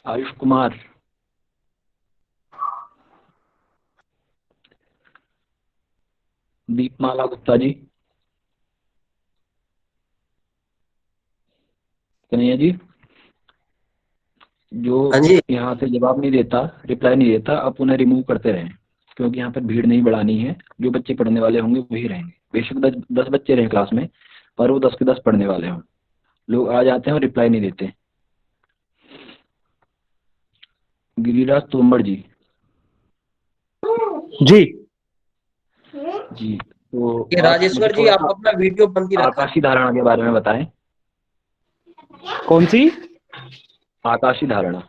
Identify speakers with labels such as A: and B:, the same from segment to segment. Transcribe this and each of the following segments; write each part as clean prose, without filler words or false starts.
A: आयुष कुमार, दीपमाला गुप्ता जी, कन्हैया जी। जो
B: हाँ जी।
A: यहाँ से जवाब नहीं देता, रिप्लाई नहीं देता, आप उन्हें रिमूव करते रहें, क्योंकि यहाँ पर भीड़ नहीं बढ़ानी है। जो बच्चे पढ़ने वाले होंगे वही रहेंगे। बेशक 10 बच्चे रहे क्लास में, पर वो 10 के 10 पढ़ने वाले हों। लोग आ जाते हैं और रिप्लाई नहीं देते। गिरिराज तोमर जी।
C: जी।
A: जी, तो
B: ये
A: आप मुझे
B: राजेश्वर जी,
A: थोड़ा
B: आप
A: सा
B: अपना वीडियो बंद ही रखें।
A: आकाशी धारणा के बारे में बताएं।
C: कौन सी?
A: आकाशी धारणा।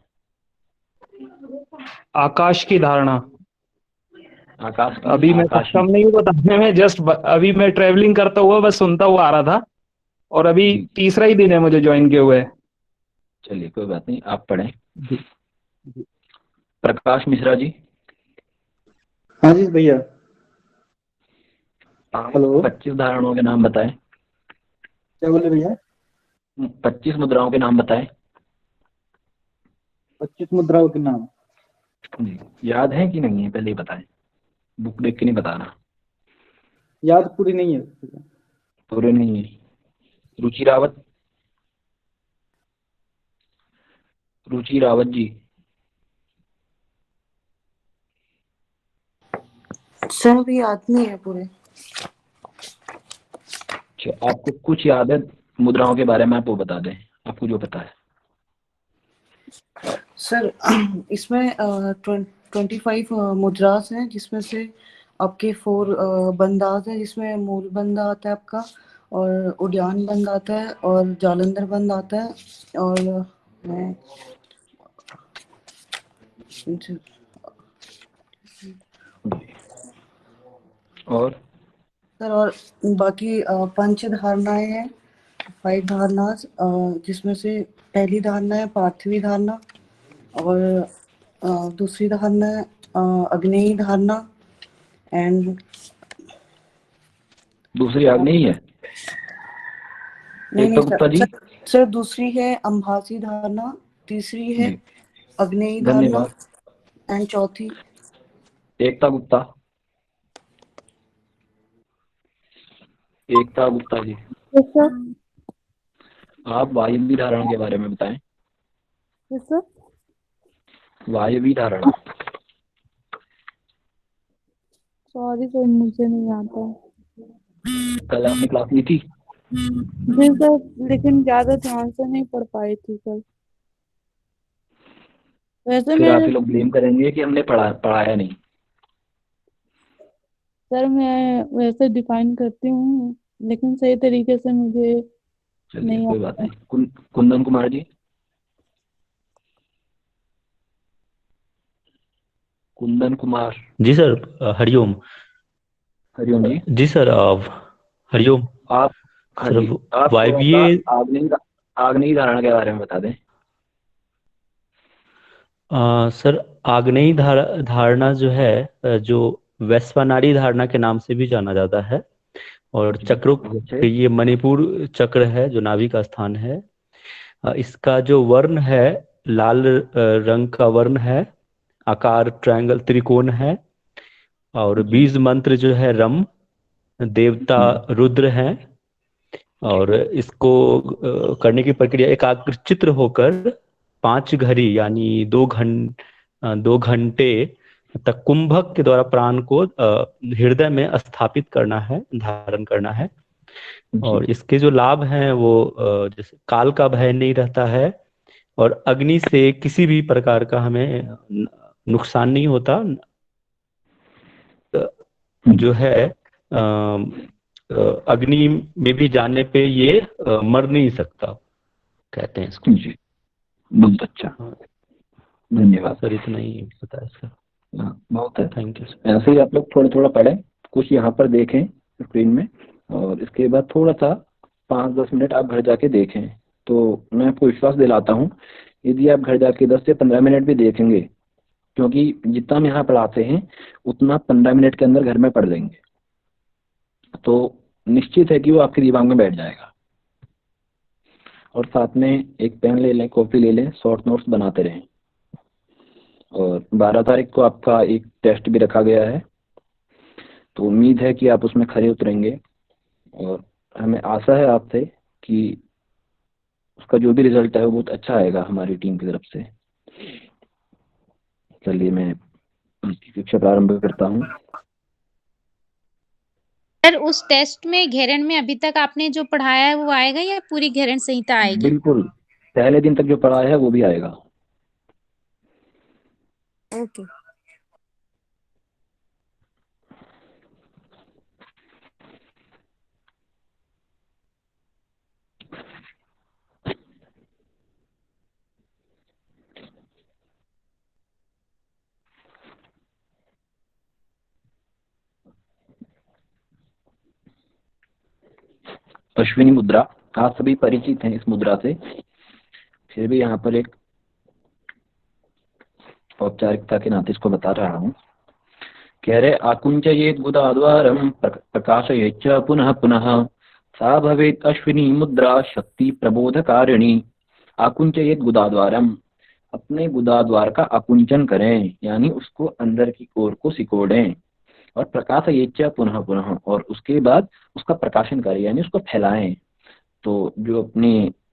C: आकाश की धारणा।
A: आकाश की नहीं,
C: अभी मैं
A: आकाशी।
C: सक्षम नहीं हूँ बताने में। जस्ट अभी मैं ट्रेवलिंग करता हुआ बस सुनता हुआ आ रहा था, और अभी
A: जी जी,
C: तीसरा ही दिन है मुझे ज्वाइन किए हुए।
A: चलिए कोई बात नहीं, आप पढ़ें।
C: जी जी।
A: प्रकाश मिश्रा जी।
D: हाँ जी भैया।
A: आप
D: हेलो।
A: 25 धारणाओं के नाम बताएं।
D: क्या बोले भैया?
A: 25 मुद्राओं के नाम बताएं।
D: 25 मुद्राओं के नाम?
A: जी, याद है कि नहीं है पहले ही बताएं, बुक देख के नहीं बताना।
D: याद पूरी नहीं है भैया।
A: पूरे नहीं है। रुचि रावत। रुचि रावत जी।
E: सर अभी याद नहीं है पूरे।
A: अच्छा, आपको कुछ याद है मुद्राओं के बारे में, आप वो बता दें, आपको जो पता है।
E: सर इसमें 25 मुद्रास हैं, जिसमें से आपके 4 बंदाज है, जिसमें मूल बंद आता है आपका, और उद्यान बंद आता है, और जालंधर बंद आता है, और मैं
A: जी, और
E: सर, और बाकी 5 धारणाएं हैं, 5 धारणाएं, जिसमें से पहली धारणा है पार्थिवी धारणा, और दूसरी धारणा है अग्नेयी धारणा, एंड
A: दूसरी आग नहीं है।
E: नहीं नहीं
A: एकता
E: सर,
A: गुप्ता जी।
E: सर दूसरी है अंबासी धारणा, तीसरी है
A: जी,
E: अग्नेयी धारणा,
A: धन्यवाद।
E: एंड चौथी।
A: एकता गुप्ता। एकता गुप्ता जी,
F: यस सर।
A: आप वायवी धारणा के बारे में बताएं।
F: Yes sir.
A: वायवी धारणा।
F: सॉरी सर, मुझे नहीं आता।
A: कल आपने क्लास ली थी।
F: जी सर, लेकिन ज्यादा ध्यान से नहीं पढ़ पाई थी सर। वैसे
A: फिर
F: मैं
A: आप ही लोग ब्लेम करेंगे कि हमने पढ़ाया नहीं।
F: सर मैं वैसे डिफाइन करती हूँ, लेकिन सही तरीके से मुझे
A: चलिए
F: नहीं
A: कोई बात
F: आता।
A: नहीं। कुंदन कुमार जी। कुंदन कुमार।
G: जी सर। हरिओम।
A: हरिओम जी।
G: जी सर। हरिओम।
A: आप, हाँ
G: सर
A: जी, आप थोड़ा सा
G: वायवीय
A: आग्नेय धारणा के बारे में बता दें।
G: सर आग्नेयी धारणा जो है, जो वैश्वानारी धारणा के नाम से भी जाना जाता है, और
A: जी,
G: चक्रों
A: बहुत अच्छे।
G: ये मणिपुर चक्र है जो नाभि का स्थान है। इसका जो वर्ण है, लाल रंग का वर्ण है, आकार ट्रायंगल त्रिकोण है, और
A: जी
G: बीज मंत्र जो है रम, देवता
A: जी
G: रुद्र हैं।
A: जी
G: और इसको करने की प्रक्रिया एकाग्र चित्र होकर 5 घड़ी यानी 2 घंटे तक कुंभक के द्वारा प्राण को हृदय में स्थापित करना है, धारण करना है।
A: जी।
G: और इसके जो लाभ हैं वो जैसे काल का भय नहीं रहता है, और अग्नि से किसी भी प्रकार का हमें नुकसान नहीं होता। जो है अग्नि में भी जाने पे ये मर नहीं सकता, कहते हैं इसको।
A: जी, बहुत अच्छा,
G: हाँ,
A: धन्यवाद।
G: सर इतना ही पता है सर।
A: हाँ, बहुत है।
G: Thank you sir.
A: ऐसे ही आप लोग थोड़ा थोड़ा पढ़ें, कुछ यहाँ पर देखें स्क्रीन में, और इसके बाद थोड़ा सा 5-10 मिनट आप घर जाके देखें। तो मैं आपको विश्वास दिलाता हूँ, यदि आप घर जाके 10 से 15 मिनट भी देखेंगे, क्योंकि जितना हम यहाँ पढ़ाते हैं उतना 15 मिनट के अंदर घर में पढ़ लेंगे, तो निश्चित है कि वो आपके दिमाग में बैठ जाएगा। और साथ में एक पेन ले लें, कॉपी ले लें, शॉर्ट नोट्स बनाते रहें। और 12 तारीख को आपका एक टेस्ट भी रखा गया है, तो उम्मीद है कि आप उसमें खरे उतरेंगे और हमें आशा है आपसे कि उसका जो भी रिजल्ट है वो बहुत अच्छा आएगा हमारी टीम की तरफ से। चलिए मैं इसकी शिक्षा प्रारंभ करता हूँ।
B: सर उस टेस्ट में घेरन में अभी तक आपने जो पढ़ाया है वो आएगा या पूरी घेरन संहिता आएगी?
A: बिल्कुल, पहले दिन तक जो पढ़ा है वो भी आएगा।
B: ओके।
A: अश्विनी मुद्रा, आप सभी परिचित हैं इस मुद्रा से, फिर भी यहाँ पर एक औपचारिकता के नाते इसको बता रहा हूँ। कह रहे आकुंचयेत् गुदाद्वारं प्रकाशयेच्च पुनः पुनः सा भवेत् अश्विनी मुद्रा शक्ति प्रबोधकारिणी। आकुंचयेत् गुदाद्वारम, अपने गुदाद्वार का आकुंचन करें यानी उसको अंदर की ओर को सिकोड़ें, और प्रकाशयेच्च पुनः पुनः, और उसके बाद उसका प्रकाशन करें यानी उसको फैलाएं। तो जो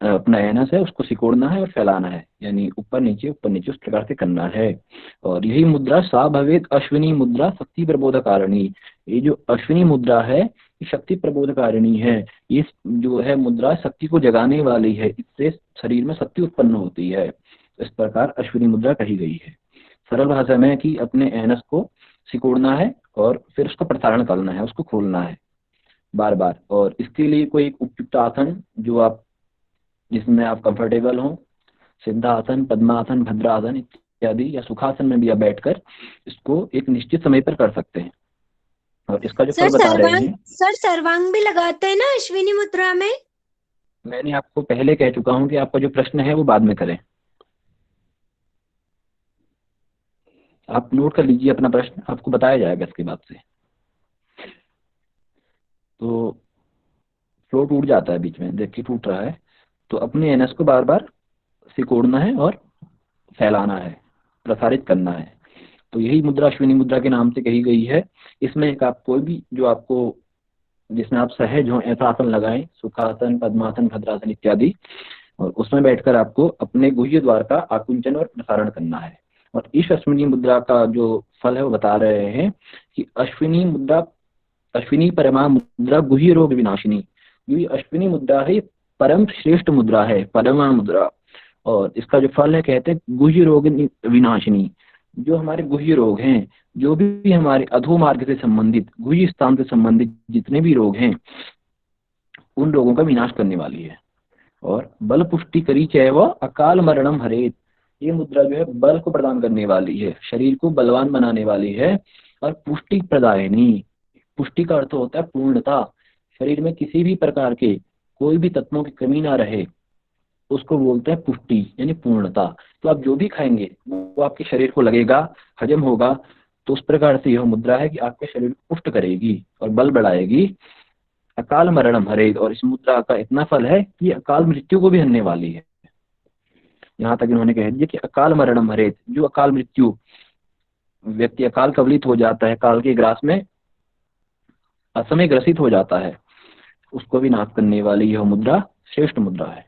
A: अपना एनस है उसको सिकोड़ना है और फैलाना है, यानी ऊपर नीचे उस प्रकार से करना है। और यही मुद्रा सा भवेत् अश्विनी मुद्रा शक्ति प्रबोधकारिणी। ये जो अश्विनी मुद्रा है ये शक्ति प्रबोधकारिणी है। ये जो है मुद्रा शक्ति को जगाने वाली है, इससे शरीर में शक्ति उत्पन्न होती है। इस प्रकार अश्विनी मुद्रा कही गई है। सरल भाषा में कि अपने एनस को सिकोड़ना है और फिर उसका प्रसारण करना है, उसको खोलना है बार बार। और इसके लिए कोई एक उपयुक्त आसन जिसमें आप कंफर्टेबल हो, सिद्धासन, पद्मासन, भद्रासन इत्यादि, या सुखासन में भी आप बैठकर इसको एक निश्चित समय पर कर सकते हैं। और इसका जो फल बता रहे हैं,
H: सर सर्वांग भी लगाते हैं ना अश्विनी मुद्रा में?
A: मैंने आपको पहले कह चुका हूं कि आपका जो प्रश्न है वो बाद में करें। आप नोट कर लीजिए अपना प्रश्न, आपको बताया जाएगा इसके बाद से। तो फ्लो टूट जाता है बीच में, देखिए टूट रहा है, तो अपने एनएस को बार बार सिकोड़ना है और फैलाना है, प्रसारित करना है। तो यही मुद्रा अश्विनी मुद्रा के नाम से कही गई है। इसमें एक आप कोई भी जो आपको जिसमें आप सहज हो ऐसा आसन लगाएं, सुखासन, पद्मासन, भद्रासन इत्यादि, और उसमें बैठकर आपको अपने गुह्य द्वार का आकुंचन और प्रसारण करना है। और इस अश्विनी मुद्रा का जो फल है वो बता रहे हैं कि अश्विनी परमा मुद्रा गुह्य रोग विनाशिनी। ये अश्विनी मुद्रा है, परम श्रेष्ठ मुद्रा है, परमा मुद्रा। और इसका जो फल है कहते हैं गुह्य रोग विनाशिनी। जो हमारे गुह्य रोग हैं, जो भी हमारे अधो मार्ग से संबंधित, गुह्य स्थान से संबंधित जितने भी रोग हैं, उन रोगों का विनाश करने वाली है। और बल पुष्टि करी चैव अकाल मरणम हरेत। ये मुद्रा जो है बल को प्रदान करने वाली है, शरीर को बलवान बनाने वाली है। और पुष्टि प्रदायिनी, पुष्टि का अर्थ होता है पूर्णता। शरीर में किसी भी प्रकार के कोई भी तत्वों की कमी ना रहे, उसको बोलते हैं पुष्टि यानी पूर्णता। तो आप जो भी खाएंगे वो आपके शरीर को लगेगा, हजम होगा। तो उस प्रकार से यह मुद्रा है कि आपके शरीर को पुष्ट करेगी और बल बढ़ाएगी। अकाल मरणम हरेत, और इस मुद्रा का इतना फल है कि अकाल मृत्यु को भी हरने वाली है। यहाँ तक इन्होंने कह दिया कि अकाल मरणम हरेत। जो अकाल मृत्यु, व्यक्ति अकाल कवलित हो जाता है, काल के ग्रास में असमय ग्रसित हो जाता है, उसको भी नाश करने वाली यह मुद्रा श्रेष्ठ मुद्रा है।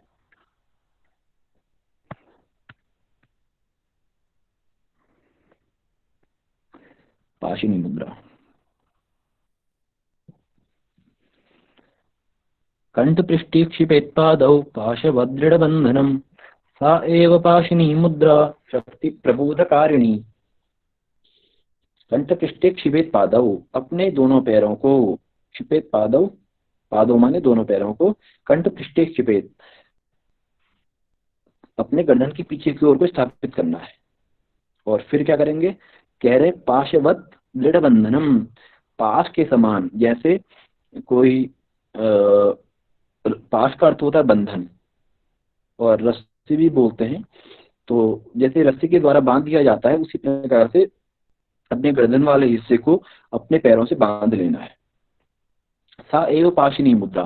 A: पाशिनी मुद्रा। कंठपृष्ठे क्षिपेत् पादौ पाशवदृढबन्धनम् सा एव पाशिनी मुद्रा शक्ति प्रबोधकारिणी। कंठपृष्ठे क्षिपेत् पादौ, अपने दोनों पैरों को, क्षिपेत् पादौ, पादौ माने दोनों पैरों को, कंठपृष्ठे क्षिपेत्, अपने गर्दन के पीछे की ओर को स्थापित करना है। और फिर क्या करेंगे, कह रहे पाशवत दृढ़ बंधनम, पाश के समान, जैसे कोई पाश का अर्थ होता है बंधन, और रस्सी भी बोलते हैं। तो जैसे रस्सी के द्वारा बांध दिया जाता है, उसी प्रकार से अपने गर्दन वाले हिस्से को अपने पैरों से बांध लेना है। सा एव पाशिनी मुद्रा,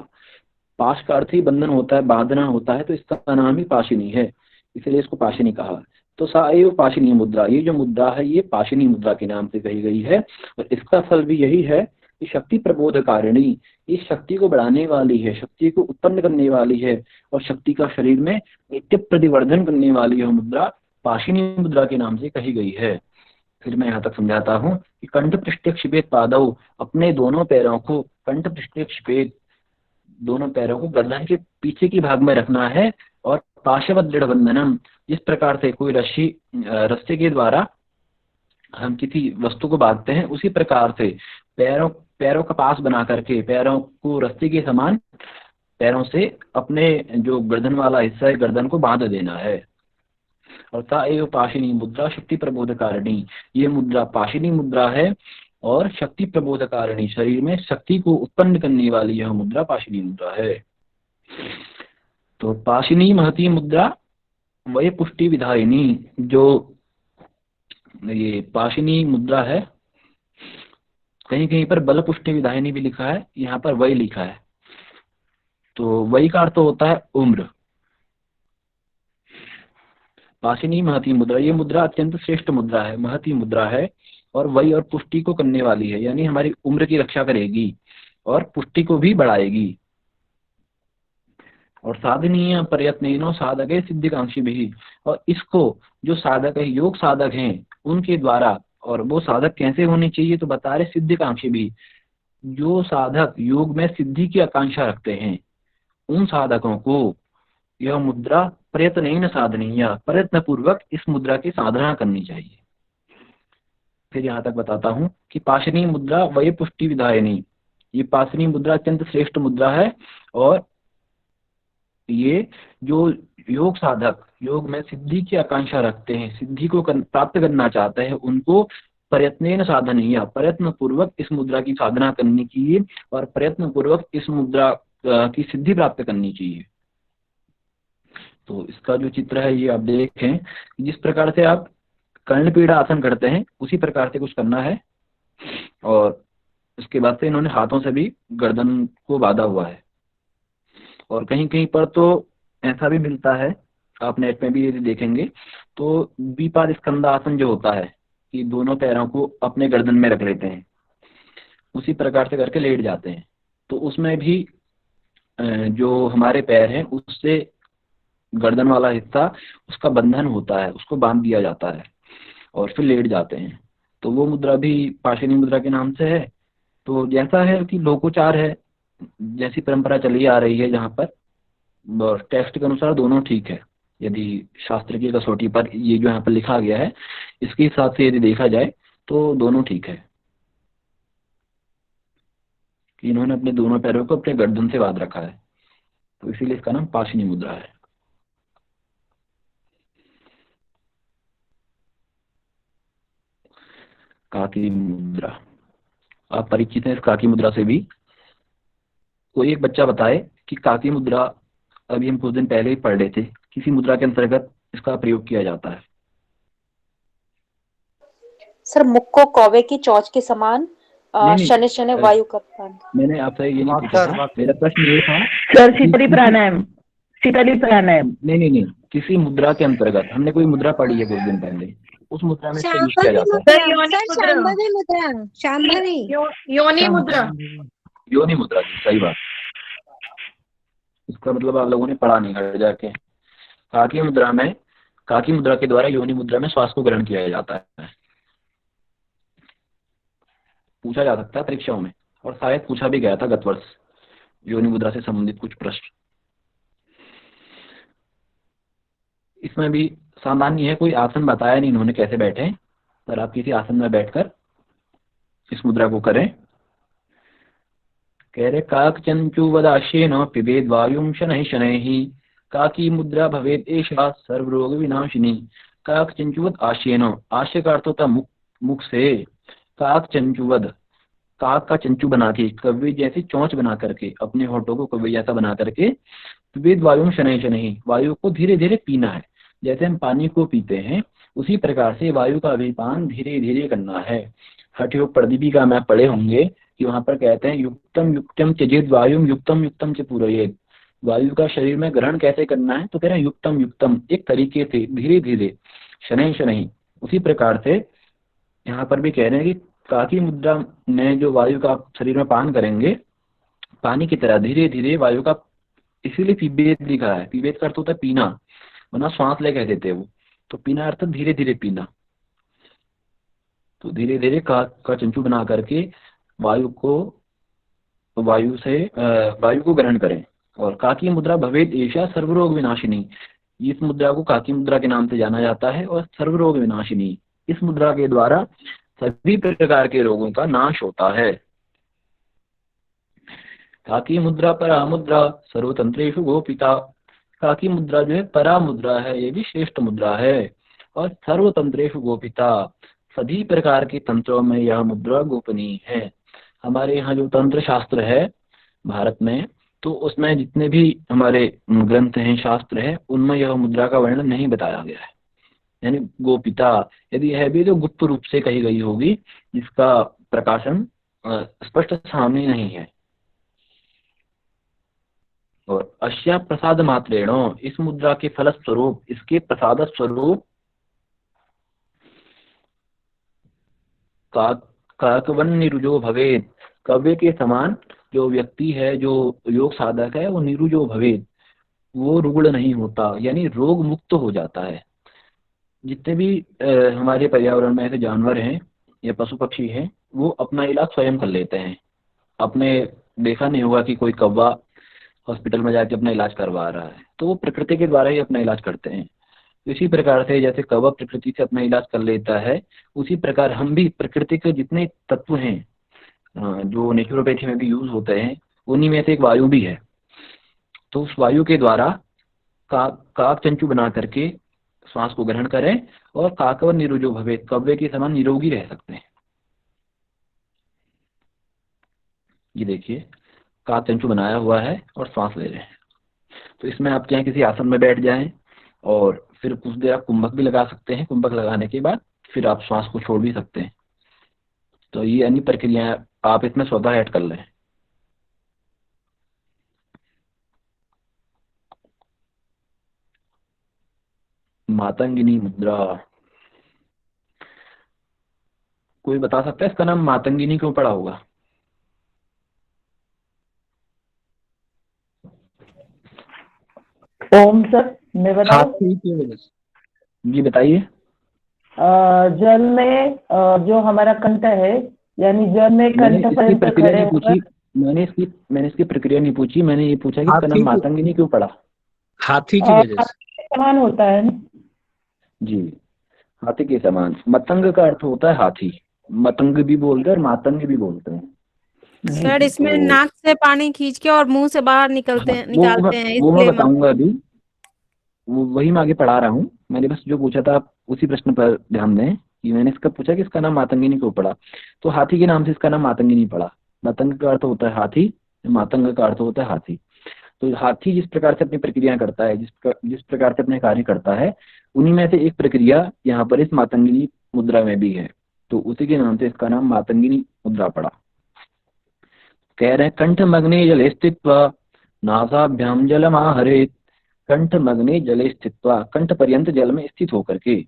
A: पाश का अर्थ ही बंधन होता है, बांधना होता है, तो इसका नाम ही पाशिनी है, इसलिए इसको पाशिनी कहा। तो सा एव पाशिनी मुद्रा, ये जो मुद्रा है ये पाशिनी मुद्रा के नाम से कही गई है। और इसका फल भी यही है कि शक्ति प्रबोधकारिणी, इस शक्ति को बढ़ाने वाली है, शक्ति को उत्पन्न करने वाली है और शक्ति का शरीर में नित्य प्रतिवर्धन करने वाली यह मुद्रा पाशिनी मुद्रा के नाम से कही गई है। फिर मैं यहाँ तक समझाता हूँ कि कंठ पृष्ठे क्षिपेत पादौ, अपने दोनों पैरों को कंठ पृष्ठे क्षिपेत, दोनों पैरों को गर्दन के पीछे की भाग में रखना है। और पाशवत दृढ़ बंधनम, जिस प्रकार से कोई रस्सी के द्वारा हम किसी वस्तु को बांधते हैं, उसी प्रकार से पैरों का पास बना करके पैरों को रस्सी के समान पैरों से अपने जो गर्दन वाला हिस्सा है गर्दन को बांध देना है। और सा एव पाशिनी मुद्रा शक्ति प्रबोधकारिणी, ये मुद्रा पाशिनी मुद्रा है और शक्ति प्रबोधकारिणी, शरीर में शक्ति को उत्पन्न करने वाली यह मुद्रा पाशिनी मुद्रा है। तो पाशिनी महती मुद्रा वय पुष्टि विधायिनी, जो ये पाशिनी मुद्रा है, कहीं कहीं पर बल पुष्टि विधायिनी भी लिखा है, यहाँ पर वय लिखा है। तो वय का अर्थ होता है उम्र। पाशिनी महती मुद्रा, ये मुद्रा अत्यंत श्रेष्ठ मुद्रा है, महती मुद्रा है और वय और पुष्टि को करने वाली है, यानी हमारी उम्र की रक्षा करेगी और पुष्टि को भी बढ़ाएगी। और साधनीय प्रयत्नो साधक सिद्धिकांक्षी भी, और इसको जो साधक है, योग साधक हैं उनके द्वारा, और वो साधक कैसे होने चाहिए तो बता रहे सिद्धिकांक्षी भी, जो साधक योग में सिद्धि की आकांक्षा रखते हैं उन साधकों को यह मुद्रा प्रयत्न साधनीय, प्रयत्न पूर्वक इस मुद्रा की साधना करनी चाहिए। फिर यहाँ तक बताता हूँ कि पाशनी मुद्रा वय पुष्टि विधायिनी, ये पाशनी मुद्रा अत्यंत श्रेष्ठ मुद्रा है और ये जो योग साधक योग में सिद्धि की आकांक्षा रखते हैं, सिद्धि को प्राप्त करना चाहते हैं, उनको प्रयत्न साधनीय, प्रयत्न पूर्वक इस मुद्रा की साधना करनी चाहिए और प्रयत्न पूर्वक इस मुद्रा की सिद्धि प्राप्त करनी चाहिए। तो इसका जो चित्र है ये आप देखें, जिस प्रकार से आप कर्णपीड़ा आसन करते हैं उसी प्रकार से कुछ करना है। और उसके बाद से इन्होंने हाथों से भी गर्दन को बांधा हुआ है। और कहीं कहीं पर तो ऐसा भी मिलता है, आप नेट में भी यदि देखेंगे तो द्विपाद स्कंदासन जो होता है कि दोनों पैरों को अपने गर्दन में रख लेते हैं, उसी प्रकार से करके लेट जाते हैं। तो उसमें भी जो हमारे पैर हैं उससे गर्दन वाला हिस्सा उसका बंधन होता है, उसको बांध दिया जाता है और फिर लेट जाते हैं। तो वो मुद्रा भी पाशिनी मुद्रा के नाम से है। तो जैसा है कि लोकोचार है, जैसी परंपरा चली आ रही है जहाँ पर टेक्स्ट के अनुसार दोनों ठीक है। यदि शास्त्र की कसौटी पर ये जो यहाँ पर लिखा गया है इसके हिसाब से यदि देखा जाए तो दोनों ठीक है कि इन्होंने अपने दोनों पैरों को अपने गर्दन से बांध रखा है, तो इसीलिए इसका नाम पाशिनी मुद्रा है। काकी मुद्रा, आप परिचित हैं इस काकी मुद्रा से भी? कोई एक बच्चा बताए कि काकी मुद्रा अभी हम कुछ दिन पहले ही पढ़ रहे थे, किसी मुद्रा के अंतर्गत इसका प्रयोग किया जाता है?
I: सर मुख को कौवे की चोंच के समान, शनि शनि वायु का प्राण।
A: मैंने आपसे ये नहीं पूछा था, मेरा प्रश्न ये था
J: सर शीतली प्राणायाम, शीतली प्राणायाम।
A: नहीं, किसी मुद्रा के अंतर्गत हमने कोई मुद्रा पढ़ी है कुछ दिन पहले, उस मुद्रा में इसका यूज किया जाता है।
H: शांभवी
J: योनि मुद्रा,
A: योनि मुद्रा की, सही बात। इसका मतलब आप लोगों ने पढ़ा नहीं घर जाके। काकी मुद्रा के द्वारा योनि मुद्रा में श्वास को ग्रहण किया जाता है। पूछा जा सकता है परीक्षाओं में, और शायद पूछा भी गया था गत वर्ष योनि मुद्रा से संबंधित कुछ प्रश्न। इसमें भी सामान्य है, कोई आसन बताया नहीं इन्होंने कैसे बैठे, पर आप किसी आसन में बैठकर इस मुद्रा को करें। कह रहे काक चंचु वदाश्येन पिबेद वायुं शनैः शनैः, काकी मुद्रा भवेद एषा सर्व रोग विनाशिनी। काक चंचुवद आश्येन, आश्य का अर्थ होता मुख से। काक चंचुवद, काक का चंचु बना के, कव्वे जैसी चोंच बना करके, अपने होठों को कव्वे जैसा बना करके, पिबेद वायुं शनैः शनैः, वायु को धीरे धीरे पीना है। जैसे हम पानी को पीते हैं उसी प्रकार से वायु का अभिपान धीरे धीरे करना है। हठ योग प्रदीपिका में पढ़े होंगे कि वहां पर कहते हैं युक्तम युक्तम त्यजेद वायुम युक्तम युक्तम च पूरयेद। वायु का शरीर में ग्रहण कैसे करना है तो कह रहे हैं युक्तम युक्तम, एक तरीके से धीरे धीरे शनैः शनैः। उसी प्रकार से यहाँ पर भी कह रहे हैं कि काकी मुद्रा में जो वायु का आप शरीर में पान करेंगे, पानी की तरह धीरे धीरे वायु का, इसीलिए पीबेत लिखा है। पीबेत का अर्थ होता है पीना, वरना श्वास ले कह देते हैं वो, तो पीना अर्थ धीरे धीरे पीना। तो धीरे धीरे का चंचू बना करके वायु को ग्रहण करें। और काकी मुद्रा भवेद एषा सर्वरोग विनाशिनी, इस मुद्रा को काकी मुद्रा के नाम से जाना जाता है। और सर्वरोग विनाशिनी, इस मुद्रा के द्वारा सभी प्रकार के रोगों का नाश होता है। काकी मुद्रा परा मुद्रा सर्वतंत्रेषु गोपिता, काकी मुद्रा जो है परा मुद्रा है, ये भी श्रेष्ठ मुद्रा है। और सर्वतंत्रेषु गोपिता, सभी प्रकार के तंत्रों में यह मुद्रा गोपनीय है। हमारे यहाँ जो तंत्र शास्त्र है भारत में, तो उसमें जितने भी हमारे ग्रंथ हैं, शास्त्र है, उनमें यह मुद्रा का वर्णन नहीं बताया गया है। यानी गोपिता यदि है भी तो गुप्त रूप से कही गई होगी, जिसका प्रकाशन स्पष्ट सामने नहीं है। और अश्या प्रसाद मात्रेण, इस मुद्रा के फल स्वरूप, इसके प्रसाद स्वरूप काकवन निरुजो भवेद, कव्य के समान जो व्यक्ति है, जो योग साधक है, वो निरुजो भवेद, वो रुग्ण नहीं होता, यानी रोग मुक्त हो जाता है। जितने भी हमारे पर्यावरण में ऐसे जानवर हैं या पशु पक्षी हैं, वो अपना इलाज स्वयं कर लेते हैं। आपने देखा नहीं होगा कि कोई कौवा हॉस्पिटल में जाके अपना इलाज करवा रहा है, तो वो प्रकृति के द्वारा ही अपना इलाज करते हैं। इसी प्रकार से जैसे कौवा प्रकृति से अपना इलाज कर लेता है, उसी प्रकार हम भी प्रकृति के जितने तत्व हैं जो नेचुरोपैथी में भी यूज होते हैं, उन्हीं में से एक वायु भी है। तो उस वायु के द्वारा काक चंचू बना करके श्वास को ग्रहण करें और काकव निरुजो भवे, कव्वे के समान निरोगी रह सकते हैं। ये देखिए काक चंचू बनाया हुआ है और श्वास ले रहे हैं। तो इसमें आप चाहे किसी आसन में बैठ जाएं और फिर कुछ देर आप कुंभक भी लगा सकते हैं। कुंभक लगाने के बाद फिर आप श्वास को छोड़ भी सकते हैं। तो ये अन्य प्रक्रियाएं आप इसमें स्वतः ऐड कर लें। मातंगिनी मुद्रा, कोई बता सकता है इसका नाम मातंगिनी क्यों पड़ा होगा?
J: ओम सर, मैं बताऊं?
A: जी बताइए।
J: जल में जो हमारा कंठ है, यानी जल में कंठ पर्यंत खड़े होकर,
A: मैंने इसकी प्रक्रिया नहीं पूछी, मैंने ये पूछा कि इसका नाम मातंगिनी क्यों पड़ा?
K: हाथी की वजह से
J: समान होता है ना
A: जी, हाथी के समान। मतंग का अर्थ होता है हाथी, मतंग भी बोलते हैं और मातंग भी बोलते हैं।
L: सर इसमें नाक से पानी खींच के और मुंह से बाहर निकालते हैं
A: वो मैं बताऊंगा अभी, वही मैं आगे पढ़ा रहा हूँ। मैंने बस जो पूछा था आप उसी प्रश्न पर ध्यान दें कि मैंने इसका पूछा कि इसका नाम मातंगिनी क्यों पड़ा। तो हाथी के नाम से इसका नाम मातंगिनी पड़ा। मतंग का अर्थ होता है हाथी, मातंग का अर्थ होता है हाथी। तो हाथी जिस प्रकार से अपनी प्रक्रिया करता है, जिस प्रकार से अपने कार्य करता है, उन्हीं में से एक प्रक्रिया यहाँ पर इस मातंगिनी मुद्रा में भी है। तो उसी के नाम से इसका नाम मातंगिनी मुद्रा पड़ा। कह रहे हैं कंठ मग्ने जले स्थित्वा नासाभ्याम जलमाहरेत, कंठ मग्ने जले स्थित्वा, कंठ पर्यंत जल में स्थित होकर के।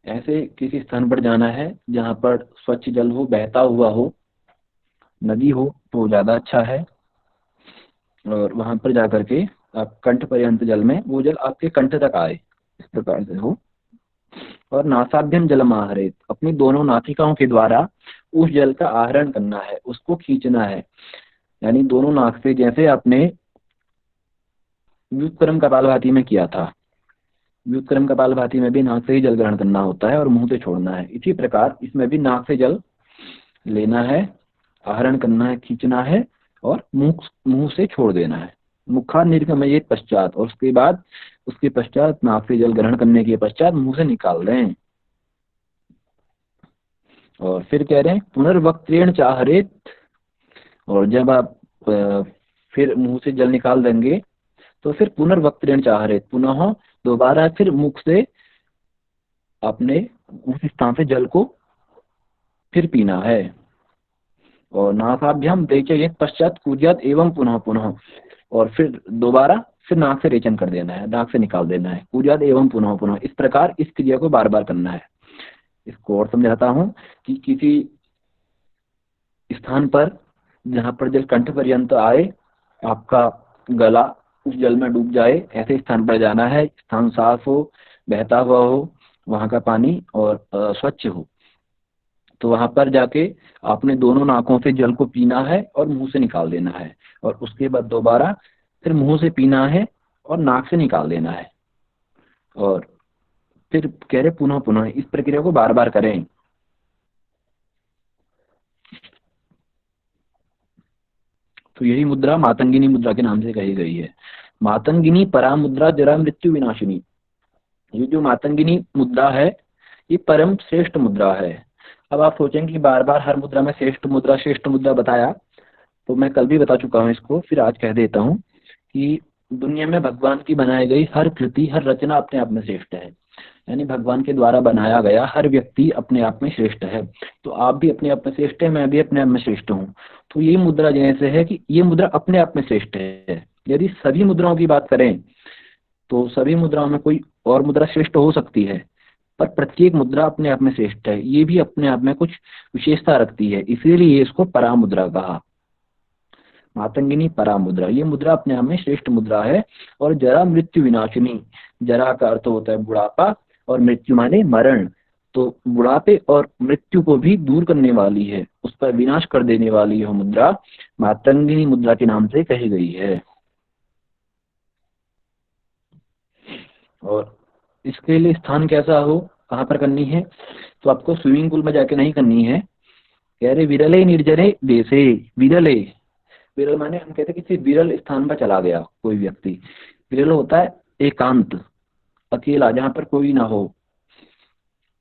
A: ऐसे किसी स्थान पर जाना है जहाँ पर स्वच्छ जल हो, बहता हुआ हो, नदी हो तो ज्यादा अच्छा है। और वहां पर जाकर के आप कंठ पर्यंत जल में, वो जल आपके कंठ तक आए, इस प्रकार से हो। और नासाभ्यम जलम आहरेत, अपनी दोनों नासिकाओं के द्वारा उस जल का आहरण करना है, उसको खींचना है। यानी दोनों नाक से, जैसे आपने व्युत्क्रम कपालभाति में किया था, व्युत्क्रम कपालभाति में भी नाक से ही जल ग्रहण करना होता है और मुंह से छोड़ना है। इसी प्रकार इसमें भी नाक से जल लेना है, आहरण करना है, खींचना है और मुंह से छोड़ देना है। मुखा निर्गमयेत पश्चात, और उसके पश्चात नाक से जल ग्रहण करने के पश्चात मुंह से निकाल दें। और फिर कह रहे हैं पुनर्वक्त्रेण चाहरेत, और जब आप फिर मुंह से जल निकाल देंगे तो फिर पुनर्वक्त्रेण चाहरेत, पुनः दोबारा फिर मुख से अपने उस स्थान से जल को फिर पीना है। और नासाभ्याम देचयेत पश्चात कूर्यात एवं पुनः पुनः, और फिर दोबारा फिर नाक से रेचन कर देना है, नाक से निकाल देना है। कुर्याद एवं पुनः पुनः, इस प्रकार इस क्रिया को बार बार करना है। इसको और समझाता हूँ कि किसी स्थान पर जहाँ पर जल कंठ पर्यंत आए, आपका गला उस जल में डूब जाए, ऐसे स्थान पर जाना है। स्थान साफ हो, बहता हुआ हो वहां का पानी और स्वच्छ हो। तो वहां पर जाके आपने दोनों नाकों से जल को पीना है और मुंह से निकाल देना है, और उसके बाद दोबारा फिर मुंह से पीना है और नाक से निकाल देना है। और फिर कह रहे पुनः पुनः इस प्रक्रिया को बार बार करें। तो यही मुद्रा मातंगिनी मुद्रा के नाम से कही गई है। मातंगिनी परा मुद्रा जरा मृत्यु विनाशिनी। ये जो मातंगिनी मुद्रा है ये परम श्रेष्ठ मुद्रा है। अब आप सोचेंगे कि बार बार हर मुद्रा में श्रेष्ठ मुद्रा बताया, तो मैं कल भी बता चुका हूँ इसको, फिर आज कह देता हूँ कि दुनिया में भगवान की बनाई गई हर कृति, हर रचना अपने आप में श्रेष्ठ है। यानी भगवान के द्वारा बनाया गया हर व्यक्ति अपने आप में श्रेष्ठ है। तो आप भी अपने आप में श्रेष्ठ है, मैं भी अपने आप में श्रेष्ठ हूँ। तो ये मुद्रा जैसे है कि ये मुद्रा अपने आप में श्रेष्ठ है। यदि सभी मुद्राओं की बात करें तो सभी मुद्राओं में कोई और मुद्रा श्रेष्ठ हो सकती है, पर प्रत्येक मुद्रा अपने आप में श्रेष्ठ है। ये भी अपने आप में कुछ विशेषता रखती है, इसीलिए इसको परा मुद्रा कहा। मातंगिनी परा मुद्रा, ये मुद्रा अपने आप में श्रेष्ठ मुद्रा है। और जरा मृत्यु विनाशिनी, जरा का अर्थ होता है बुढ़ापा और मृत्यु माने मरण। तो बुढ़ापे और मृत्यु को भी दूर करने वाली है, उस पर विनाश कर देने वाली यह मुद्रा मातंगिनी मुद्रा के नाम से कही गई है। और इसके लिए स्थान कैसा हो, कहाँ पर करनी है, तो आपको स्विमिंग पूल में जाके नहीं करनी है। कह रहे विरले निर्जरे देशे। विरले, विरल माने हम कहते हैं किसी विरल स्थान पर चला गया कोई व्यक्ति। विरल होता है एकांत, अकेला, जहाँ पर कोई ना हो,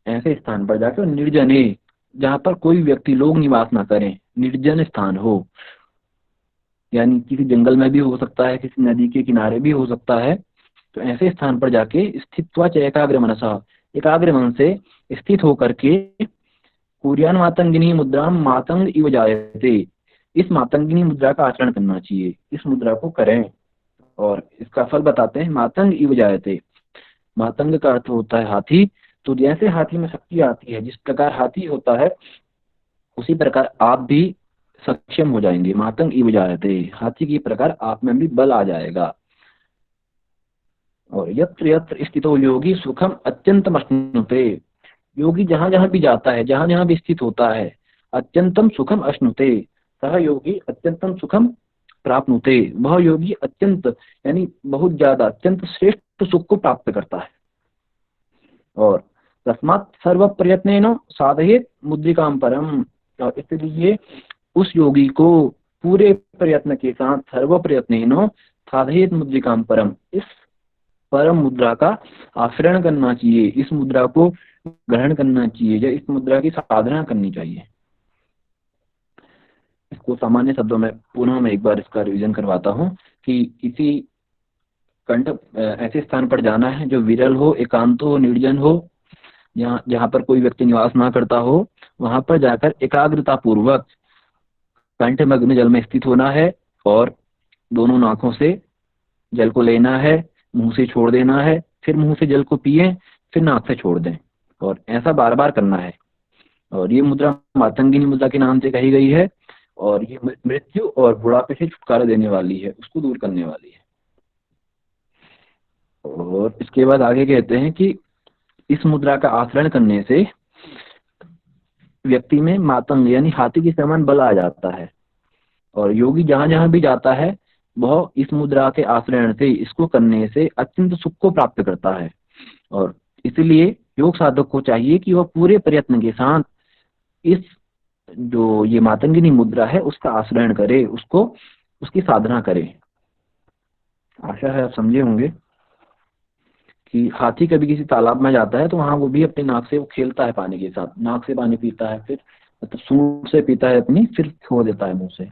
A: ऐसे स्थान पर जाके। निर्जने, जहाँ पर कोई व्यक्ति लोग निवास ना करें, निर्जन स्थान हो। यानी किसी जंगल में भी हो सकता है, किसी नदी के किनारे भी हो सकता है। तो ऐसे स्थान पर जाके स्थित्वा च एकाग्र मनसा, एकाग्र मन से स्थित होकर के कुर्यान मातंगिनी मुद्रा मातंग इव जायते, इस मातंगिनी मुद्रा का आचरण करना चाहिए। इस मुद्रा को करें और इसका फल बताते हैं। मातंग इव जायते, मातंग का अर्थ होता है हाथी। तो जैसे हाथी में शक्ति आती है, जिस प्रकार हाथी होता है उसी प्रकार आप भी सक्षम हो जाएंगे। मातंग इव जायते, हाथी की प्रकार आप में भी बल आ जाएगा। और यत्र यत्र स्थितो योगी सुखम अत्यंतम अश्नुते, योगी जहां जहां भी जाता है, जहां जहां भी स्थित होता है, अत्यंतम सुखम अश्नुते, सह योगी अत्यंतम सुखम प्राप्नुते, वह योगी अत्यंत यानी बहुत ज्यादा अत्यंत श्रेष्ठ सुख को प्राप्त करता है। और तस्मात् सर्व प्रयत्नेन साधयेत् मुद्रिकाम परम, और इसलिए उस योगी को पूरे प्रयत्न के साथ सर्व प्रयत्नेन साधयेत् मुद्रिकाम परम, इस परम मुद्रा का आश्रय करना चाहिए, इस मुद्रा को ग्रहण करना चाहिए या इस मुद्रा की साधना करनी चाहिए। इसको सामान्य शब्दों में पुनः मैं एक बार इसका रिवीजन करवाता हूँ कि किसी कंठ ऐसे स्थान पर जाना है जो विरल हो, एकांत हो, निर्जन हो, जहाँ पर कोई व्यक्ति निवास ना करता हो। वहां पर जाकर एकाग्रता पूर्वक कंठ मग्न जल में स्थित होना है और दोनों नाकों से जल को लेना है, मुंह से छोड़ देना है, फिर मुंह से जल को पिए, फिर नाक से छोड़ दें, और ऐसा बार बार करना है। और ये मुद्रा मातंगिनी मुद्रा के नाम से कही गई है, और ये मृत्यु और बुढ़ापे से छुटकारा देने वाली है, उसको दूर करने वाली है। और इसके बाद आगे कहते हैं कि इस मुद्रा का आचरण करने से व्यक्ति में मातंग यानी हाथी के समान बल आ जाता है। और योगी जहां जहां भी जाता है वह इस मुद्रा के आचरण से, इसको करने से अत्यंत सुख को प्राप्त करता है। और इसलिए योग साधक को चाहिए कि वह पूरे प्रयत्न के साथ इस जो ये मातंगिनी मुद्रा है उसका आचरण करे, उसको उसकी साधना करे। आशा है आप समझे होंगे कि हाथी कभी किसी तालाब में जाता है तो वहां वो भी अपनी नाक से वो खेलता है पानी के साथ, नाक से पानी पीता है, फिर मतलब सूंड से पीता है अपनी, फिर छोड़ देता है मुंह से।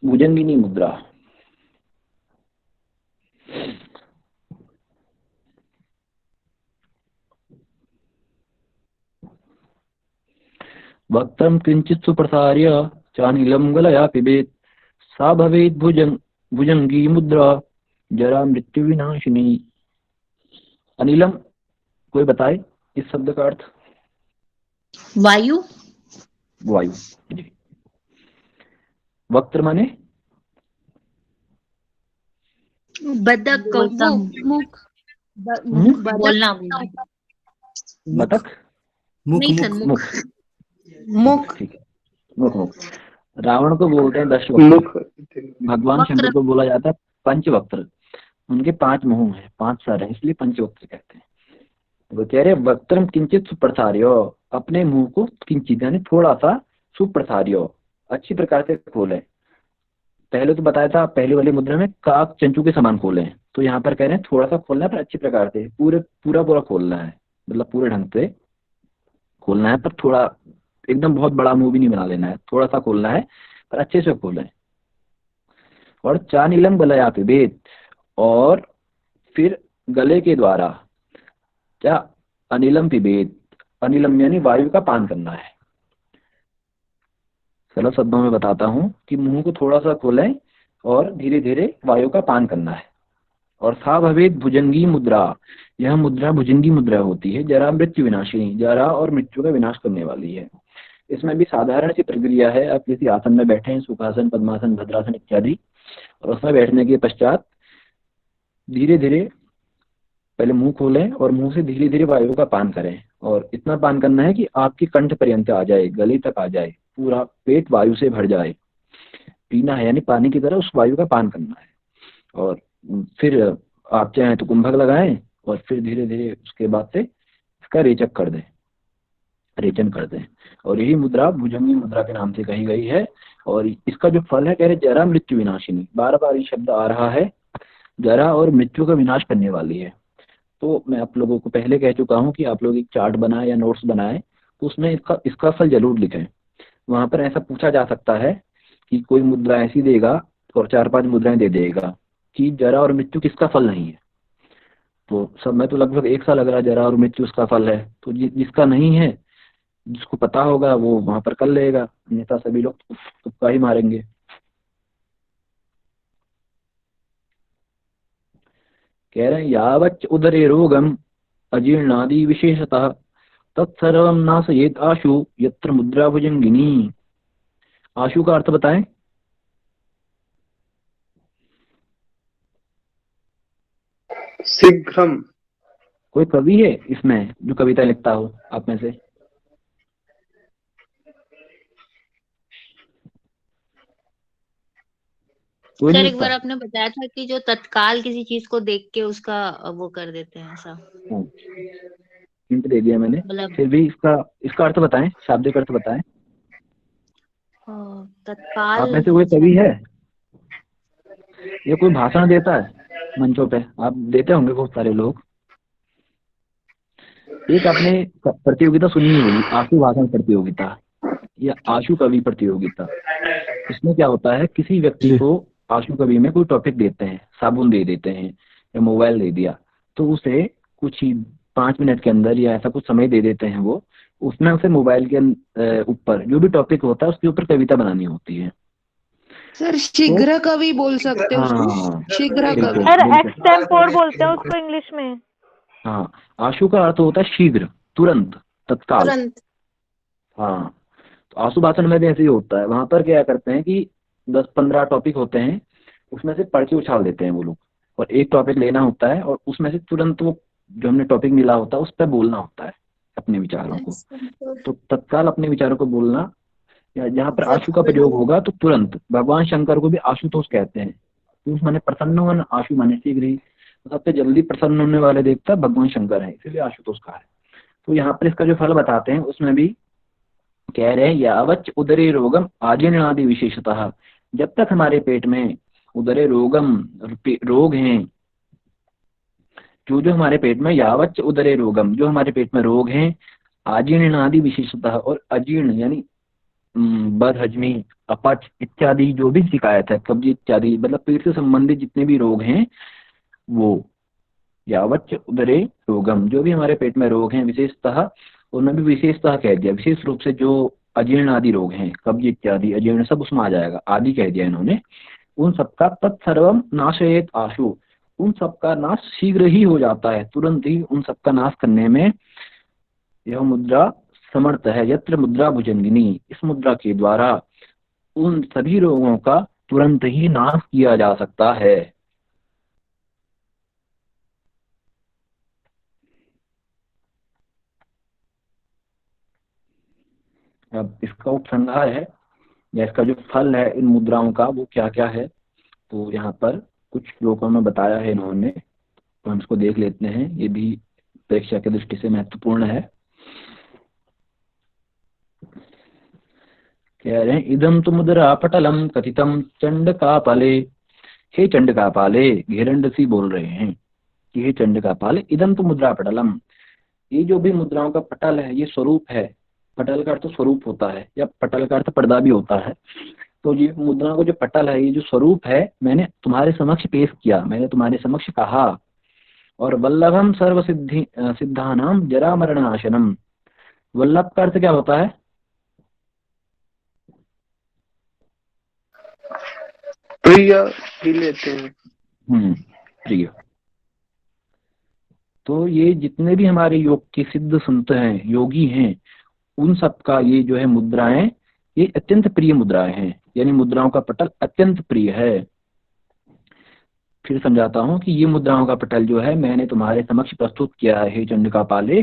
A: भुजंगिनी मुद्रा, वक्त्रं किंचित् सुप्रसार्य चानिलं गलया पिबेत् सा भवेत् भुजंगी मुद्रा जरा मृत्यु विनाशिनी। अनिलम, कोई बताए इस शब्द का अर्थ?
M: वायु।
A: वायु जी। वक्त्र माने
M: बदक
L: बोलता
M: वो
L: हूँ।
M: मुख
L: बोलना
A: बतख,
M: नहीं सर मुख।
L: मुख।
A: ठीक है, मुख। मुख रावण को बोलते हैं दशवक्त्र, भगवान शंकर को बोला जाता है पंचवक्त्र। उनके 5 मुंह हैं, 5 सर हैं, इसलिए पंचवक्त्र कहते हैं। वो कह रहे वक्त्रम किंचित सुप्रसार्यो, अपने मुंह को किंचित यानी थोड़ा सा, सुप्रसार्यो अच्छी प्रकार से खोले। पहले तो बताया था पहली वाली मुद्रा में काक चंचू के समान खोले, तो यहाँ पर कह रहे हैं थोड़ा सा खोलना है पर अच्छी प्रकार से, पूरा खोलना है, मतलब पूरे ढंग से खोलना है, पर थोड़ा एकदम बहुत बड़ा मुंह भी नहीं बना लेना है, थोड़ा सा खोलना है पर अच्छे से खोलें। और चानीलम गलयात वेद, और फिर गले के द्वारा क्या अनिलम पिबेत, अनिलम यानी वायु का पान करना है। सरल शब्दों में बताता हूं कि मुंह को थोड़ा सा खोलें और धीरे धीरे वायु का पान करना है। और सा भवेत भुजंगी मुद्रा, यह मुद्रा भुजंगी मुद्रा होती है, जरा मृत्यु विनाशिनी, जरा और मृत्यु का विनाश करने वाली है। इसमें भी साधारण सी प्रक्रिया है, आप किसी आसन में बैठे हैं, सुखासन, पद्मासन, भद्रासन इत्यादि, और उसमें बैठने के पश्चात धीरे धीरे पहले मुंह खोलें और मुंह से धीरे धीरे वायु का पान करें, और इतना पान करना है कि आपकी कंठ पर्यंत आ जाए, गले तक आ जाए, पूरा पेट वायु से भर जाए। पीना है यानी पानी की तरह उस वायु का पान करना है। और फिर आप चाहें तो कुंभक लगाएं और फिर धीरे धीरे उसके बाद से इसका रेचक कर दें, रेचन कर दें। और यही मुद्रा भुजंगी मुद्रा के नाम से कही गई है। और इसका जो फल है, कह रहे जरा मृत्यु विनाशिनी, बार बार ये शब्द आ रहा है, जरा और मृत्यु का विनाश करने वाली है। तो मैं आप लोगों को पहले कह चुका हूं कि आप लोग एक चार्ट बनाए या नोट्स बनाए, तो उसमें इसका फल जरूर लिखें। वहां पर ऐसा पूछा जा सकता है कि कोई मुद्रा ऐसी देगा और 4-5 मुद्राएं दे देगा कि जरा और मृत्यु किसका फल नहीं है। तो सब में तो लगभग एक सा लग रहा है जरा और मृत्यु उसका फल है, तो जिसका नहीं है, जिसको पता होगा वो वहां पर कर लेगा, अन्यथा सभी लोग तुक्का ही मारेंगे। कह रहे हैं यावच्च उदरे रोगम अजीर्णादि विशेषतः तत्सर्वम नाशयेत आशु यत्र मुद्रा भुजंगिनी। आशु का अर्थ बताएं।
N: शीघ्रम।
A: कोई कवि है इसमें जो कविता लिखता हो आप में से?
M: सर एक बार आपने बताया था कि जो तत्काल किसी चीज को देख के उसका वो कर देते हैं ऐसा।
A: हिंट दे दिया मैंने, फिर भी इसका अर्थ बताएं, शाब्दिक अर्थ बताएं।
M: तत्काल
A: आप में से कोई कवि है या कोई भाषण देता है मंचों पे? आप देते होंगे बहुत सारे लोग। एक आपने प्रतियोगिता सुनी होगी, आशु भाषण प्रतियोगिता या आशु कवि प्रतियोगिता। इसमें क्या होता है, किसी व्यक्ति को आशु कवि में कोई टॉपिक देते हैं, साबुन दे देते हैं या मोबाइल दे दिया, तो उसे कुछ ही 5 मिनट के अंदर या ऐसा कुछ समय दे देते हैं वो, उसमें उसे मोबाइल के ऊपर जो भी टॉपिक होता है उसके ऊपर कविता बनानी होती है।
O: सर शीघ्र कवि बोल सकते हैं उसको, शीघ्र कवि।
P: सर एक्सटेम्पोर बोलते हैं उसको इंग्लिश में।
A: हाँ, आशु का अर्थ होता है शीघ्र, तुरंत, तत्काल। हाँ, तो आशु भाषण में भी ऐसे ही होता है। वहां पर क्या करते हैं कि 10-15 टॉपिक होते हैं, उसमें से पढ़ के उछाल देते हैं वो लोग, और एक टॉपिक लेना होता है और उसमें से तुरंत वो जो हमने टॉपिक मिला होता है उस पर बोलना होता है अपने विचारों को। तो तत्काल अपने विचारों को बोलना, या जहाँ पर आशु का प्रयोग होगा तो तुरंत। भगवान शंकर को भी आशुतोष कहते हैं, आशुतोष माने प्रसन्न होना, आशु माने शीघ्र ही। तो सबसे जल्दी प्रसन्न होने वाले देवता भगवान शंकर है, इसलिए आशुतोष कहा है। तो यहाँ पर इसका जो फल बताते हैं उसमें भी कह रहे हैं यावच्च उदरे रोगम आजीर्णादि विशेषतः, जब तक हमारे पेट में उदरे रोगम रोग हैं, जो हमारे पेट में, यावच्च उदरे रोगम जो हमारे पेट में रोग हैं, आजीर्णादि विशेषतः, और अजीर्ण यानी बदहजमी, अपच इत्यादि जो भी शिकायत है, कब्ज इत्यादि, मतलब पेट से संबंधित जितने भी रोग हैं वो यावच्च उदरे रोगम, जो भी हमारे पेट में रोग हैं विशेषतः, उनमें भी विशेषतः कह दिया, विशेष रूप से जो अजीर्ण आदि रोग हैं, कब्ज इत्यादि, अजीर्ण सब उसमें आ जाएगा, आदि कह दिया इन्होंने, उन सबका तत्सर्वम नाशयेत आशु, उन सबका नाश शीघ्र ही हो जाता है, तुरंत ही उन सबका नाश करने में यह मुद्रा समर्थ है। यत्र मुद्रा भुजंगिनी, इस मुद्रा के द्वारा उन सभी रोगों का तुरंत ही नाश किया जा सकता है। अब इसका उपसंहार है या इसका जो फल है इन मुद्राओं का वो क्या क्या है, तो यहाँ पर कुछ श्लोकों में बताया है इन्होंने, तो हम इसको देख लेते हैं, ये भी परीक्षा की दृष्टि से महत्वपूर्ण है। कह रहे हैं इदम तो मुद्रा पटलम कथितम चंडकापाले, हे चंडकापाले, घेरंडसी बोल रहे हैं कि हे चंडकापाले, इदम तो मुद्रा पटलम, ये जो भी मुद्राओं का पटल है ये स्वरूप है। पटल का अर्थ स्वरूप होता है या पटल का अर्थ पर्दा भी होता है। तो ये मुद्रा को जो पटल है, ये जो स्वरूप है, मैंने तुम्हारे समक्ष पेश किया, मैंने तुम्हारे समक्ष कहा। और वल्लभम सर्व सिद्धि सिद्धानाम जरा मरण नाशनम, वल्लभ का अर्थ क्या होता है?
N: प्रिय ही लेते हैं।
A: प्रिय। तो ये जितने भी हमारे योग के सिद्ध संत हैं, योगी हैं, उन सबका ये जो है मुद्राएं, ये अत्यंत प्रिय मुद्राएं हैं, यानी मुद्राओं का पटल अत्यंत प्रिय है। फिर समझाता हूं कि ये मुद्राओं का पटल जो है मैंने तुम्हारे समक्ष प्रस्तुत किया है, हे चंडिकापाले।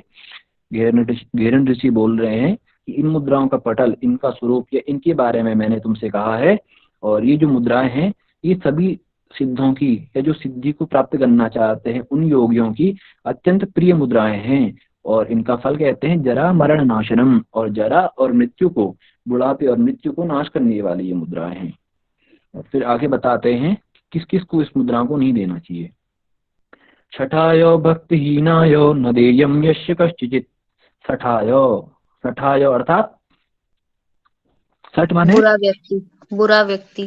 A: घेरन ऋषि बोल रहे हैं कि इन मुद्राओं का पटल, इनका स्वरूप या इनके बारे में मैंने तुमसे कहा है। और ये जो मुद्राएं हैं ये सभी सिद्धों की या जो सिद्धि को प्राप्त करना चाहते हैं उन योगियों की अत्यंत प्रिय मुद्राएं हैं। और इनका फल कहते हैं जरा मरण नाशनम, और जरा और मृत्यु को, बुढ़ापे और मृत्यु को नाश करने वाली ये मुद्राएं हैं। और फिर आगे बताते हैं किस किस को इस मुद्राओं को नहीं देना चाहिए। छठायो भक्तिहीनायो न देयम यस्य कश्चित्। छठायो, छठायो अर्थात छठ माने
M: बुरा व्यक्ति, बुरा व्यक्ति।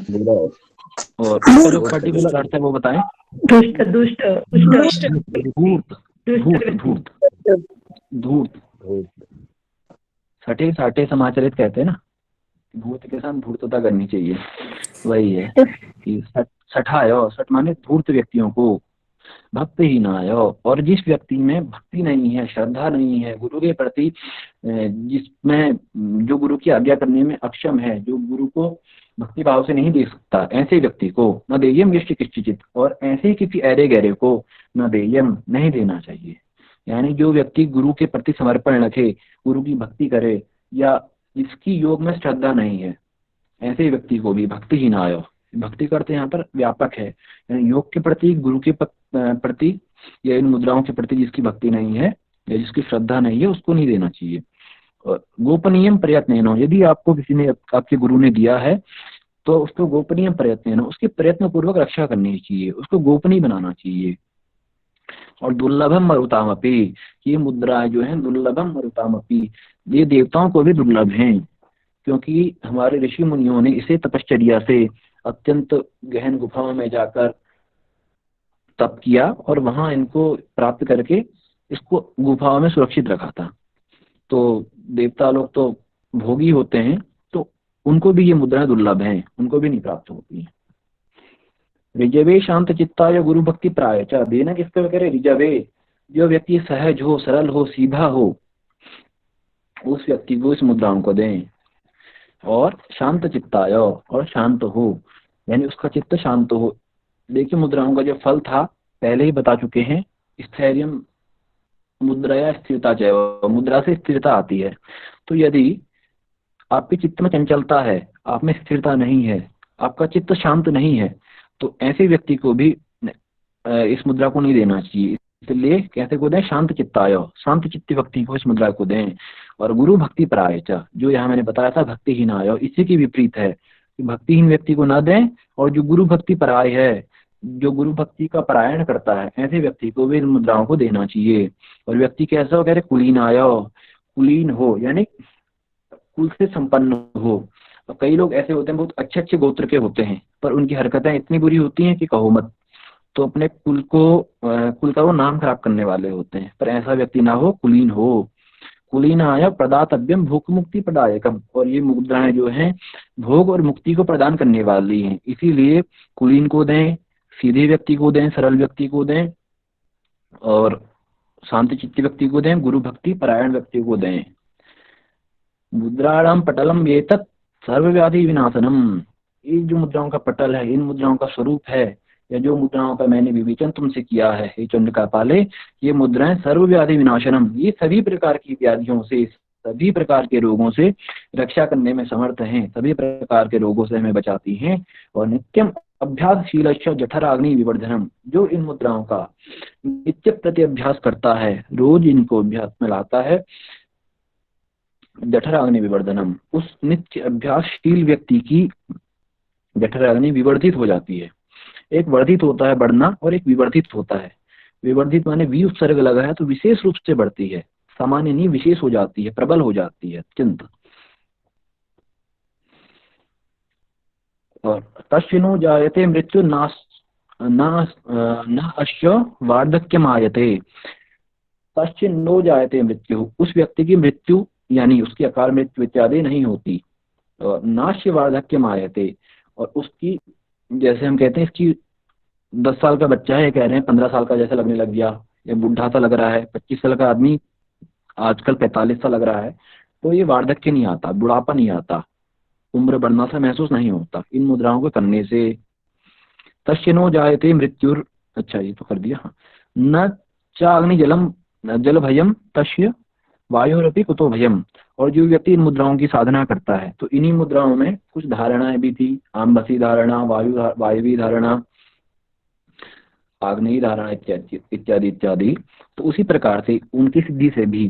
A: और इसका जो पर्टिकुलर अर्थ है वो बताएं।
J: दुष्ट, दुष्ट, दुष्ट,
A: धूर्त, धूर्त, धूर्त, धूर्त। सटे साटे समाचरित कहते हैं ना, धूर्त के साथ धूर्तता करनी चाहिए, वही है कि सठायो, सठ माने धूर्त व्यक्तियों को, भक्तिहीनायो, और जिस व्यक्ति में भक्ति नहीं है, श्रद्धा नहीं है गुरु के प्रति, जिसमें जो गुरु की आज्ञा करने में अक्षम है, जो गुरु को भक्ति भाव से नहीं देख सकता, ऐसे व्यक्ति को न देयम यश्च किश्चित्, और ऐसे किसी ऐरे गहरे को न देयम नहीं देना चाहिए। यानी जो व्यक्ति गुरु के प्रति समर्पण रखे, गुरु की भक्ति करे, या जिसकी योग में श्रद्धा नहीं है, ऐसे व्यक्ति को भी भक्तिहीनायो, भक्ति करते यहाँ पर व्यापक है, यानी योग के प्रति, गुरु के प्रति या इन मुद्राओं के प्रति जिसकी भक्ति नहीं है या जिसकी श्रद्धा नहीं है उसको नहीं देना चाहिए। और गोपनीयम प्रयत्न, यदि आपको किसी ने, आपके गुरु ने दिया है तो उसको गोपनीय प्रयत्न, उसके प्रयत्न पूर्वक रक्षा करनी चाहिए, उसको गोपनीय बनाना चाहिए। और दुर्लभम मरुतामपि, ये मुद्रा जो है दुर्लभम मरुतामपि, ये देवताओं को भी दुर्लभ हैं, क्योंकि हमारे ऋषि मुनियों ने इसे तपश्चर्या से अत्यंत गहन गुफाओं में जाकर तप किया और वहां इनको प्राप्त करके इसको गुफाओं में सुरक्षित रखा था। तो देवता लोग तो भोगी होते हैं, तो उनको भी ये मुद्रा दुर्लभ हैं, उनको भी नहीं प्राप्त होती है। रिजवे शांत चित्ताय गुरु भक्ति प्रायच, देना किसको कह रहे? रिजवे, जो व्यक्ति सहज हो, सरल हो, सीधा हो, उस व्यक्ति को इस मुद्राओं को दें। और शांत चित्ताय, और शांत हो, यानी उसका चित्त शांत हो। देखिए मुद्राओं का जो फल था पहले ही बता चुके हैं, स्थैर्यम मुद्रा या स्थिरता चाहिए, मुद्रा से स्थिरता आती है। तो यदि आपके चित्त में चंचलता है, आप में स्थिरता नहीं है, आपका चित्त शांत नहीं है, तो ऐसे व्यक्ति को भी इस मुद्रा को नहीं देना चाहिए। इसलिए कैसे को दें? शांत चित्ताय, शांत चित्ती व्यक्ति को इस मुद्रा को दें। और गुरु भक्ति परायच, जो यहाँ मैंने बताया था भक्तिहीनाय, इसी की विपरीत है कि भक्तिहीन व्यक्ति को न दें, और जो गुरु भक्ति पराय है, जो गुरु भक्ति का परायण करता है, ऐसे व्यक्ति को भी इन मुद्राओं को देना चाहिए। और व्यक्ति कैसा हो? कह रहे कुलीनाय, कुलीन हो, यानी कुल से संपन्न हो। और कई लोग ऐसे होते हैं, बहुत अच्छे अच्छे गोत्र के होते हैं, पर उनकी हरकतें इतनी बुरी होती हैं कि कहो मत, तो अपने कुल का वो नाम खराब करने वाले होते हैं। पर ऐसा व्यक्ति ना हो, कुलीन हो। कुलीनाय प्रदातव्यम भोग मुक्ति प्रदायकम, और ये मुद्राएं जो हैं भोग और मुक्ति को प्रदान करने वाली हैं, इसीलिए कुलीन को दें, सीधे व्यक्ति को दें, सरल व्यक्ति को दें, और शांति चित्ती व्यक्ति को दें, गुरु भक्ति परायण व्यक्ति को दें। मुद्राणाम पटलम एतत् सर्वव्याधि विनाशनम, ये जो मुद्राओं का पटल है, इन मुद्राओं का स्वरूप है, या जो मुद्राओं का मैंने विवेचन तुमसे किया है हे चंडकापाले, ये मुद्राएं सर्वव्याधि विनाशनम, ये सभी प्रकार की व्याधियों से, सभी प्रकार के रोगों से रक्षा करने में समर्थ हैं, सभी प्रकार के रोगों से हमें बचाती हैं। और नित्यम अभ्यासशील जठराग्नि विवर्धनम, जो इन मुद्राओं का नित्य प्रति अभ्यास करता है, रोज इनको अभ्यास में लाता है, जठराग्नि विवर्धनम, उस नित्य अभ्यासशील व्यक्ति की जठराग्नि विवर्धित हो जाती है। एक वर्धित होता है बढ़ना, और एक विवर्धित होता है। विवर्धित माने वी उपसर्ग लगा है तो विशेष रूप से बढ़ती है, सामान्य नहीं, विशेष हो जाती है, प्रबल हो जाती है अत्यंत। और तस्विनो जायते मृत्यु न अश्य वार्धक्यमायते, तस्विनो जायते मृत्यु, उस व्यक्ति की मृत्यु यानी उसकी अकाल मृत्यु इत्यादि नहीं होती। और नाश्य वार्धक्यमायते, और उसकी, जैसे हम कहते हैं इसकी 10 साल का बच्चा है, कह रहे हैं 15 साल का जैसा लगने लग गया, या बुढ़ा सा लग रहा है, 25 साल का आदमी आजकल 45 सा लग रहा है, तो ये वार्धक्य नहीं आता, बुढ़ापा नहीं आता, उम्र बढ़ना सा महसूस नहीं होता इन मुद्राओं को करने से। तस्यनो जायते मृत्युर, अच्छा ये तो कर दिया, न चाग्नि जलम जल भयम तस्य वायुरपि कुतो भयम, और जो व्यक्ति इन मुद्राओं की साधना करता है, तो इन्हीं मुद्राओं में कुछ धारणाएं भी थी, आम्बसी धारणा, वायुवी धारणा, आग्नेयी धारणा इत्यादि इत्यादि। तो उसी प्रकार से उनकी सिद्धि से भी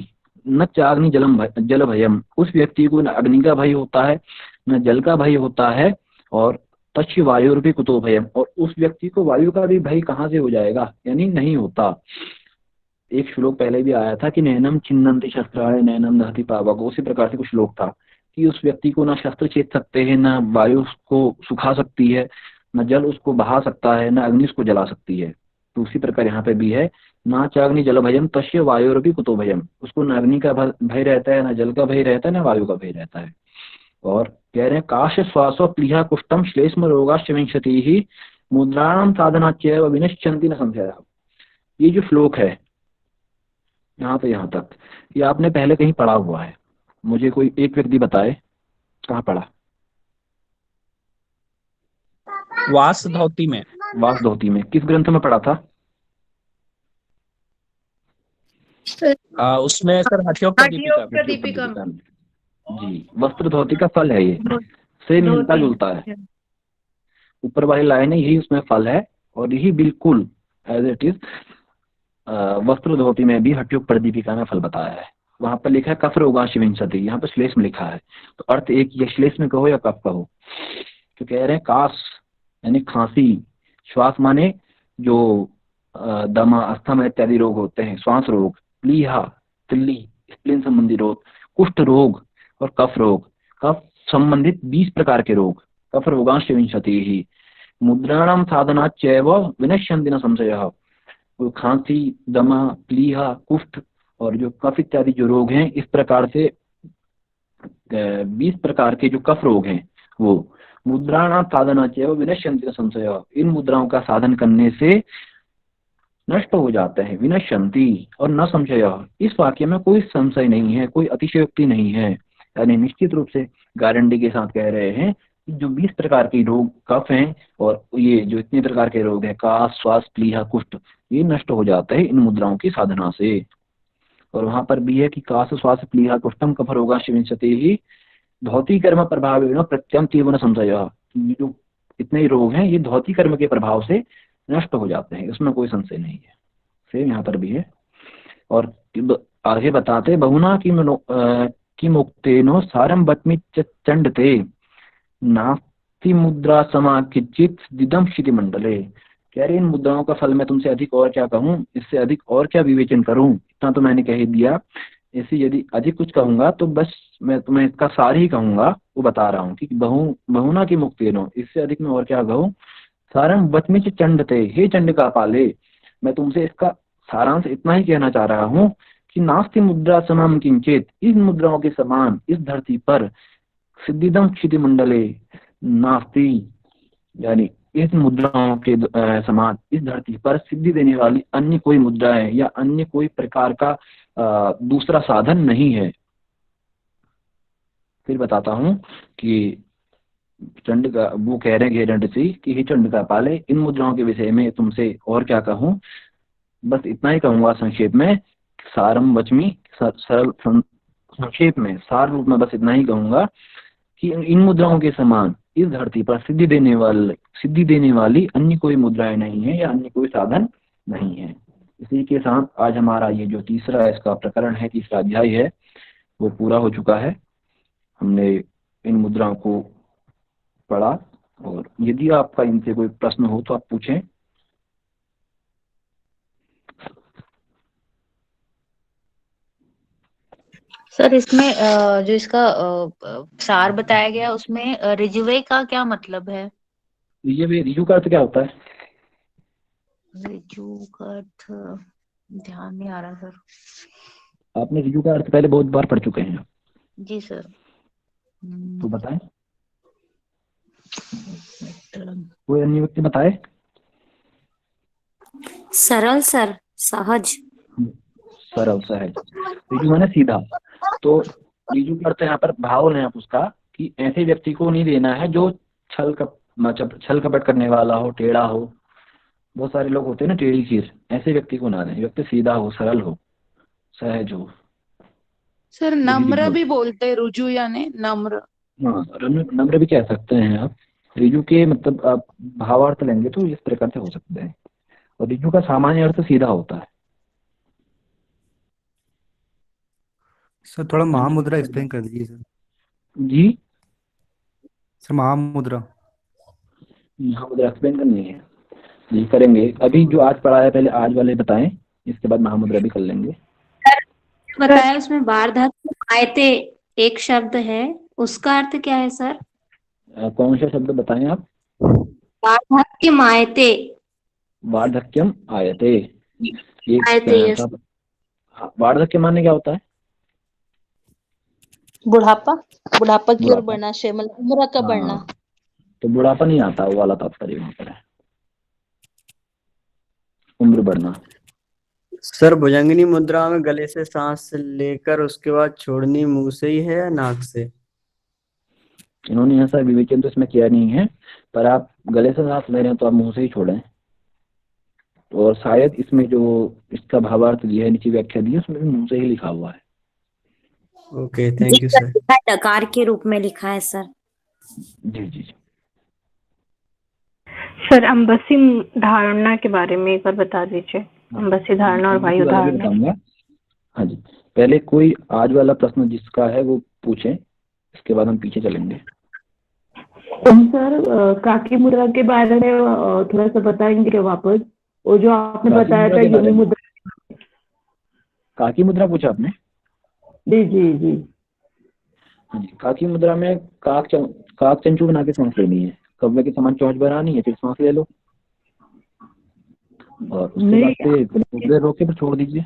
A: न चाग्नि जल भयम, उस व्यक्ति को न अग्नि का भय होता है, न जल का भय होता है, और तस्य वायुरपि कुतो भयम, और उस व्यक्ति को वायु का भी भय कहाँ से हो जाएगा, यानी नहीं होता। एक श्लोक पहले भी आया था कि नैनम छिन्नन्ति शस्त्राणि नैनम दहति पावक, उसी प्रकार से कुछ श्लोक था कि उस व्यक्ति को ना शस्त्र छेद सकते हैं, ना वायु उसको सुखा सकती है, न जल उसको बहा सकता है, न अग्नि उसको जला सकती है। तो उसी प्रकार यहाँ पे भी है, ना चाग्नि जल भयम तस्य वायुरपि कुतो भयम, उसको न अग्नि का भय रहता है, न जल का भय रहता है, न वायु का भय रहता है। और कह रहे हैं काश श्वासो प्लीहा कुष्ठम श्लेष्म रोगाश्च विंशति ही मुद्राणाम साधनाच्चैव विनश्यन्ति न संशयः। ये जो श्लोक है यहाँ से यहाँ तक, ये आपने पहले कहीं पढ़ा हुआ है, मुझे कोई एक व्यक्ति बताए कहाँ पढ़ा।
K: वास धोती में।
A: वास धोती में किस ग्रंथ में पढ़ा था?
K: उसमें सर हठयोग
L: दीपिका में।
A: जी, वस्त्र धोती का फल है, ये से मिलता जुलता है, ऊपर वाली लाइन यही उसमें फल है, और यही बिल्कुल एज इट इज वस्त्र धोती में भी हठयोग प्रदीपिका में फल बताया है। वहां पर लिखा है कफ रोगाश्च विंशति, यहाँ पर श्लेष में लिखा है, तो अर्थ एक ही, श्लेष में कहो या कफ कहो। तो कह रहे हैं काश यानी खांसी, श्वास माने जो दमा, अस्थमा इत्यादि रोग होते हैं, श्वास रोग, प्लीहा तिल्ली स्प्लीन संबंधी रोग, कुष्ठ रोग और कफ रोग, कफ संबंधित 20 प्रकार के रोग, कफ रोगांश विंशति ही मुद्राणाम साधनाच्चैव विनश्यन्ति न संशयः। खांसी, दमा, प्लीहा, कुष्ठ और जो कफ इत्यादि जो रोग हैं, इस प्रकार से 20 प्रकार के जो कफ रोग हैं वो मुद्राणाम साधनाच्चैव विनश्यन्ति न संशयः, इन मुद्राओं का साधन करने से नष्ट हो जाते हैं। विनश्यन्ति और न संशयः, इस वाक्य में कोई संशय नहीं है, कोई अतिशयोक्ति नहीं है, यानी निश्चित रूप से गारंटी के साथ कह रहे हैं कि जो 20 प्रकार के रोग कफ हैं और ये जो इतने प्रकार के रोग हैं काश, श्वास, प्लीहा, कुष्ठ, ये नष्ट हो जाते हैं इन मुद्राओं की साधना से। और वहां पर भी है कि काश, श्वास, प्लीहा, कुष्ठम कफ रोगाश्च विंशति ही धौती कर्म प्रभावेण प्रत्यम तीव्र संशयः, जो इतने रोग हैं ये धौती कर्म के प्रभाव से नष्ट हो जाते हैं, इसमें कोई संशय नहीं है। सेम यहाँ पर भी है। और आगे बताते बहुना की मुक्तेनो सारम बत्मी चंडते नास्ति मुद्रा समा किंचित दिदम क्षिति मंडले। कह रहे इन मुद्राओं का फल मैं तुमसे अधिक और क्या कहूँ, इससे अधिक और क्या विवेचन करूं, इतना तो मैंने कह ही दिया। इससे यदि अधिक कुछ कहूंगा तो बस मैं तुम्हें इसका सार ही कहूंगा, वो बता रहा हूँ कि बहुना की मुक्तेनो, इससे अधिक मैं और क्या कहूँ। सारम बत्मिच चंडते, हे चंड का पाले, मैं तुमसे इसका सारांश इतना ही कहना चाह रहा हूँ कि नास्ति मुद्रा समाम किंचित, इस मुद्राओं के समान इस धरती पर सिद्धिदम क्षिति मंडले नास्ति, यानी इस मुद्राओं के समान इस धरती पर सिद्धि देने वाली अन्य कोई मुद्रा है या अन्य कोई प्रकार का दूसरा साधन नहीं है। फिर बताता हूं कि चंडिका वो कह रहे हैं घेरंड ऋषि कि हे चंडिका पाले, इन मुद्राओं के विषय में तुमसे और क्या कहूं, बस इतना ही कहूंगा संक्षेप में, सारम वचमी, सरल संक्षेप में सार रूप में बस इतना ही कहूंगा कि इन मुद्राओं के समान इस धरती पर सिद्धि देने वाली अन्य कोई मुद्राएं नहीं है या अन्य कोई साधन नहीं है। इसी के साथ आज हमारा ये जो तीसरा इसका प्रकरण है, तीसरा अध्याय है, वो पूरा हो चुका है। हमने इन मुद्राओं को पढ़ा और यदि आपका इनसे कोई प्रश्न हो तो आप पूछें।
M: सर इसमें जो इसका सार बताया गया उसमें रिजुवे का क्या मतलब है?
A: रिजु का अर्थ क्या होता है?
M: रिजु का अर्थ ध्यान नहीं आ रहा सर।
A: आपने रिजु का अर्थ पहले बहुत बार पढ़ चुके हैं।
M: जी सर।
A: तो बताएं, कोई अन्य व्यक्ति बताए।
Q: सरल सर, सहज।
A: सरल सहज। रिजु माने सीधा। तो रिजु का अर्थ यहाँ पर भाव लें आप उसका कि ऐसे व्यक्ति को नहीं देना है जो छल कपट करने वाला हो, टेढ़ा हो। बहुत सारे लोग होते हैं ना टेढ़ी खीर, ऐसे व्यक्ति को ना दें। व्यक्ति सीधा हो, सरल हो, सहज हो।
F: सर नम्र भी बोलते हैं, रुजु यानी नम्र।
A: हाँ, नम्र भी कह सकते हैं आप। रिजु के मतलब आप भावार्थ लेंगे तो इस प्रकार से हो सकते हैं। और रिजु का सामान्य अर्थ सीधा होता है।
R: सर थोड़ा महामुद्रा एक्सप्लेन कर दीजिए सर।
A: जी
R: सर महामुद्रा
A: एक्सप्लेन करनी है जी, करेंगे। अभी जो आज पढ़ा है पहले आज वाले बताएं, इसके बाद महामुद्रा भी कर लेंगे।
Q: बताया उसमें वार्धक्य आयते एक शब्द है, उसका अर्थ क्या है सर?
A: कौन सा शब्द बताएं आप?
Q: वार्धक्यम आयते।
A: वार्धक्यम आयते।
Q: आयते
A: वार्धक्य माने क्या होता है?
S: बुढ़ापा की ओर बढ़ना, मतलब उम्र का बढ़ना।
A: तो बुढ़ापा नहीं आता, वो वाला तात्पर्य वहां पर है, उम्र बढ़ना।
T: सर भुजंगिनी मुद्रा में गले से सांस लेकर उसके बाद छोड़नी मुंह से ही है या नाक से?
A: इन्होंने ऐसा विवेचन तो इसमें किया नहीं है, पर आप गले से सांस ले रहे हैं तो आप मुंह से ही छोड़ें। और शायद इसमें जो इसका भावार्थ दिया है, नीचे व्याख्या दी है, उसमें भी मुंह से ही लिखा हुआ है।
T: Okay, thank you sir.
Q: डकार के रूप में लिखा है सर।
A: जी जी।
U: सर अम्बसी धारणा के बारे में एक बार बता दीजिए। अम्बसी धारणा और वायु धारणा।
A: हाँ जी, पहले कोई आज वाला प्रश्न जिसका है वो पूछें, इसके बाद हम पीछे चलेंगे।
J: सर काकी मुद्रा के बारे में थोड़ा सा बताएंगे वापस? वो जो आपने बताया था योनि मुद्रा।
A: काकी मुद्रा पूछा आपने?
J: जी जी जी।
A: हाँ जी, काकी मुद्रा में काक चंचू बना के सांस लेनी है, कव्वे के समान चोंच बनानी है, फिर सांस ले लो और उसके बाद रोक के छोड़ दीजिए।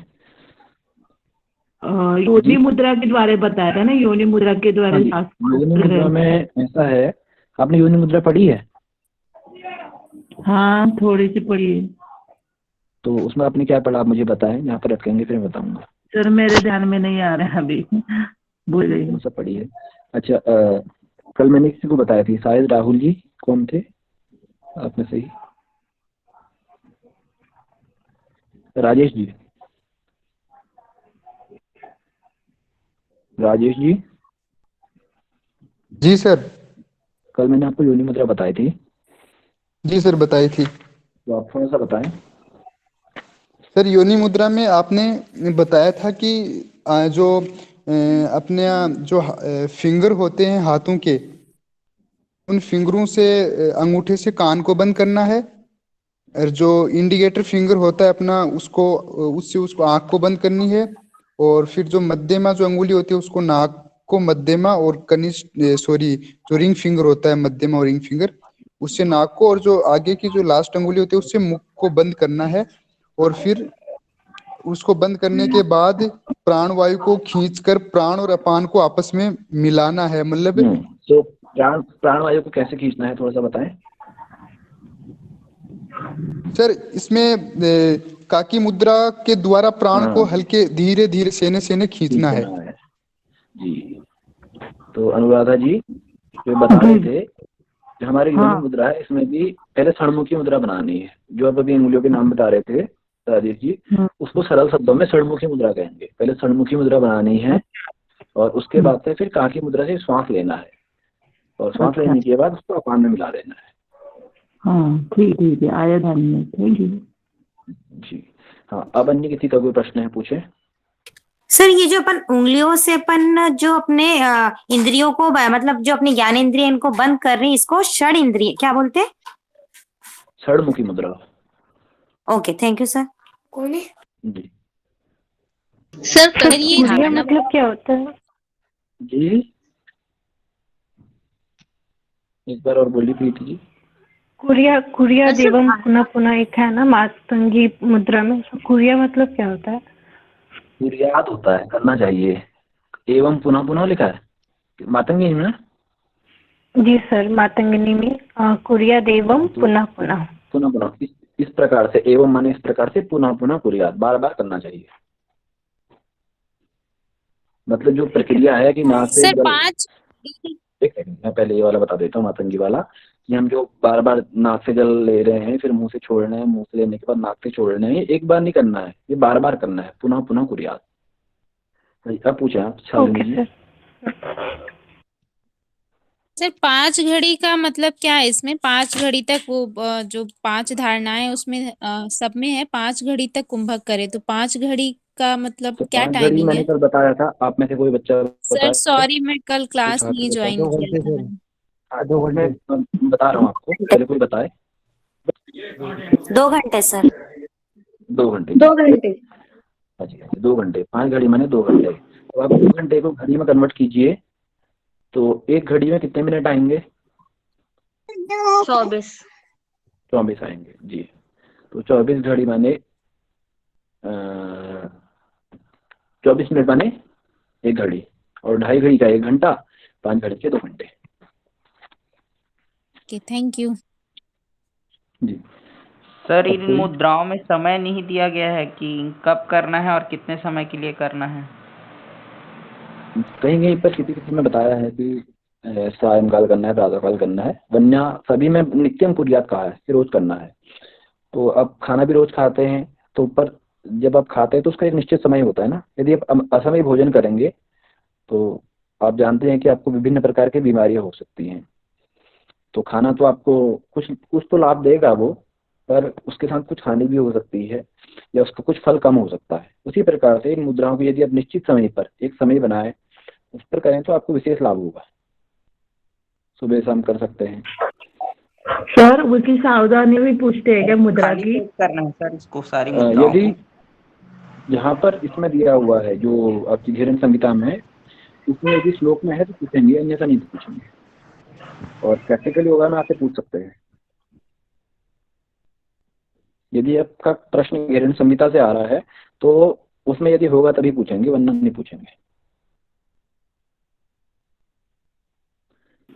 J: योनि मुद्रा के द्वारा बताया था ना, योनि मुद्रा के द्वारा।
A: योनि मुद्रा में ऐसा है, आपने योनि मुद्रा पढ़ी है?
J: हाँ थोड़ी सी पढ़ी है।
A: तो उसमें आपने क्या पढ़ा आप मुझे बताएं, यहाँ पर रखेंगे फिर बताऊंगा।
J: सर मेरे ध्यान में नहीं आ रहा है अभी, बोल रही
A: सब पढ़ी है। अच्छा, कल मैंने किसी को बताया थी, शायद राहुल जी, कौन थे आप में से ही? राजेश जी। राजेश जी।
V: जी सर।
A: कल मैंने आपको योनि मुद्रा बताई थी।
V: जी सर बताई थी।
A: तो आप थोड़ा सा बताएं।
V: सर योनि मुद्रा में आपने बताया था कि जो अपने जो फिंगर होते हैं हाथों के, उन फिंगरों से अंगूठे से कान को बंद करना है, और जो इंडिकेटर फिंगर होता है अपना उसको आँख को बंद करनी है, और फिर जो मध्यमा जो अंगुली होती है उसको नाक को मध्यमा और कनिष्ठ जो रिंग फिंगर होता है मध्यमा और रिंग फिंगर, उससे नाक को, और जो आगे की जो लास्ट अंगुली होती है उससे मुख को बंद करना है। और फिर उसको बंद करने के बाद प्राणवायु को खींचकर प्राण और अपान को आपस में मिलाना है, मतलब
A: तो प्राणवायु को कैसे खींचना है थोड़ा सा बताएं।
V: सर इसमें काकी मुद्रा के द्वारा प्राण को हल्के धीरे धीरे सेने सेने खींचना है
A: जी। तो अनुराधा जी जो बता रहे थे, जो हमारी योनि मुद्रा है इसमें भी पहले षणमुखी मुद्रा बनानी है। जो आप अभी अंगुलियों के नाम बता रहे थे राजेश जी, उसको सरल शब्दों में षणमुखी मुद्रा कहेंगे। पहले षणमुखी मुद्रा बनानी है और उसके बाद से फिर काकी मुद्रा से श्वास लेना है और श्वास लेने के बाद उसको अपान में मिला देना है।
F: हाँ ठीक है, आया ध्यान में। थैंक यू
A: जी। हाँ, अब अन्य किसी का कोई प्रश्न है पूछे।
C: सर ये जो अपन उंगलियों से अपन जो अपने इंद्रियों को मतलब जो अपनी ज्ञान इंद्रिय इनको बंद कर रहे हैं, इसको षड इंद्रिय क्या बोलते हैं?
A: षडमुखी मुद्रा।
C: Okay, thank you sir.
S: कौन है
A: जी
S: सर?
U: कुरिया मतलब क्या होता है
A: जी? एक बार और बोलिए प्रीति जी।
U: कुरिया देवम पुनः पुनः एक है ना मातंगी मुद्रा में, कुरिया मतलब क्या होता है?
A: कुरियात होता है करना चाहिए, एवं पुनः पुनः लिखा है मातंगी में।
U: जी सर, मातंगिनी में कुरिया देवम पुनः पुनः
A: पुनः पुनः इस प्रकार से, एवं माने इस प्रकार से, पुनः पुनः कुरियात बार बार करना चाहिए। मतलब जो प्रक्रिया है कि नाक से
B: सर 5
A: एक सेकंड मैं पहले ये वाला बता देता हूँ मातंगी वाला, कि हम जो बार बार नाक से जल ले रहे हैं फिर मुंह से छोड़ना है, मुंह से लेने के बाद नाक से छोड़ना है, एक बार नहीं करना है, ये बार बार करना है, पुनः पुनः कुरियात। अब पूछे आप शालिनी जी।
B: सर 5 घड़ी का मतलब क्या है? इसमें 5 घड़ी तक वो जो 5 धारणाएं उसमें सब में है 5 घड़ी तक कुंभक करे, तो 5 घड़ी का मतलब
A: तो
B: क्या
A: 5 घड़ी
B: टाइमिंग
A: मैंने
B: है?
A: कल बताया था, आप में से कोई बच्चा
B: सर सॉरी मैं कल क्लास नहीं ज्वाइन किया था।
A: 2 घंटे बता रहा हूँ आपको, पहले कोई बताए।
C: 2 घंटे सर।
A: 2 घंटे
H: 2 घंटे।
A: अच्छा 2 घंटे, 5 घड़ी माने 2 घंटे। तो आप 2 घंटे को घड़ी में कन्वर्ट कीजिए तो एक घड़ी में कितने मिनट आएंगे? 24 आएंगे जी। तो 24 घड़ी माने 24 मिनट माने 1 घड़ी, और 2.5 घड़ी का 1 घंटा, 5 घड़ी के 2 घंटे।
B: ओके थैंक यू
A: जी।
D: सर इन मुद्राओं में समय नहीं दिया गया है कि कब करना है और कितने समय के लिए करना है?
A: कहीं कहीं पर किसी किसी में बताया है कि सायंकाल करना है, प्रातःकाल करना है, वरना सभी में नित्यम कुरियात कहा है कि रोज करना है। तो अब खाना भी रोज खाते हैं तो ऊपर जब आप खाते हैं तो उसका एक निश्चित समय होता है ना। यदि आप असमय भोजन करेंगे तो आप जानते हैं कि आपको विभिन्न प्रकार की बीमारियां हो सकती हैं। तो खाना तो आपको कुछ तो लाभ देगा वो, पर उसके साथ कुछ हानि भी हो सकती है या उसका कुछ फल कम हो सकता है। उसी प्रकार से इन मुद्राओं को यदि आप निश्चित समय पर एक समय बनाए उस पर करें तो आपको विशेष लाभ होगा। सुबह शाम कर सकते हैं।
J: सर उसकी सावधानी भी पूछते हैं क्या मुद्रा की?
D: करना है सर इसको सारी मुद्राओं
A: यदि जहाँ पर इसमें दिया हुआ है जो आपकी घेरन संहिता में है उसमें यदि श्लोक में है तो पूछेंगे, अन्यथा नहीं पूछेंगे। और प्रैक्टिकली होगा मैं आपसे पूछ सकते हैं। यदि आपका प्रश्न घेरन संहिता से आ रहा है तो उसमें यदि होगा तभी पूछेंगे, वरना नहीं पूछेंगे।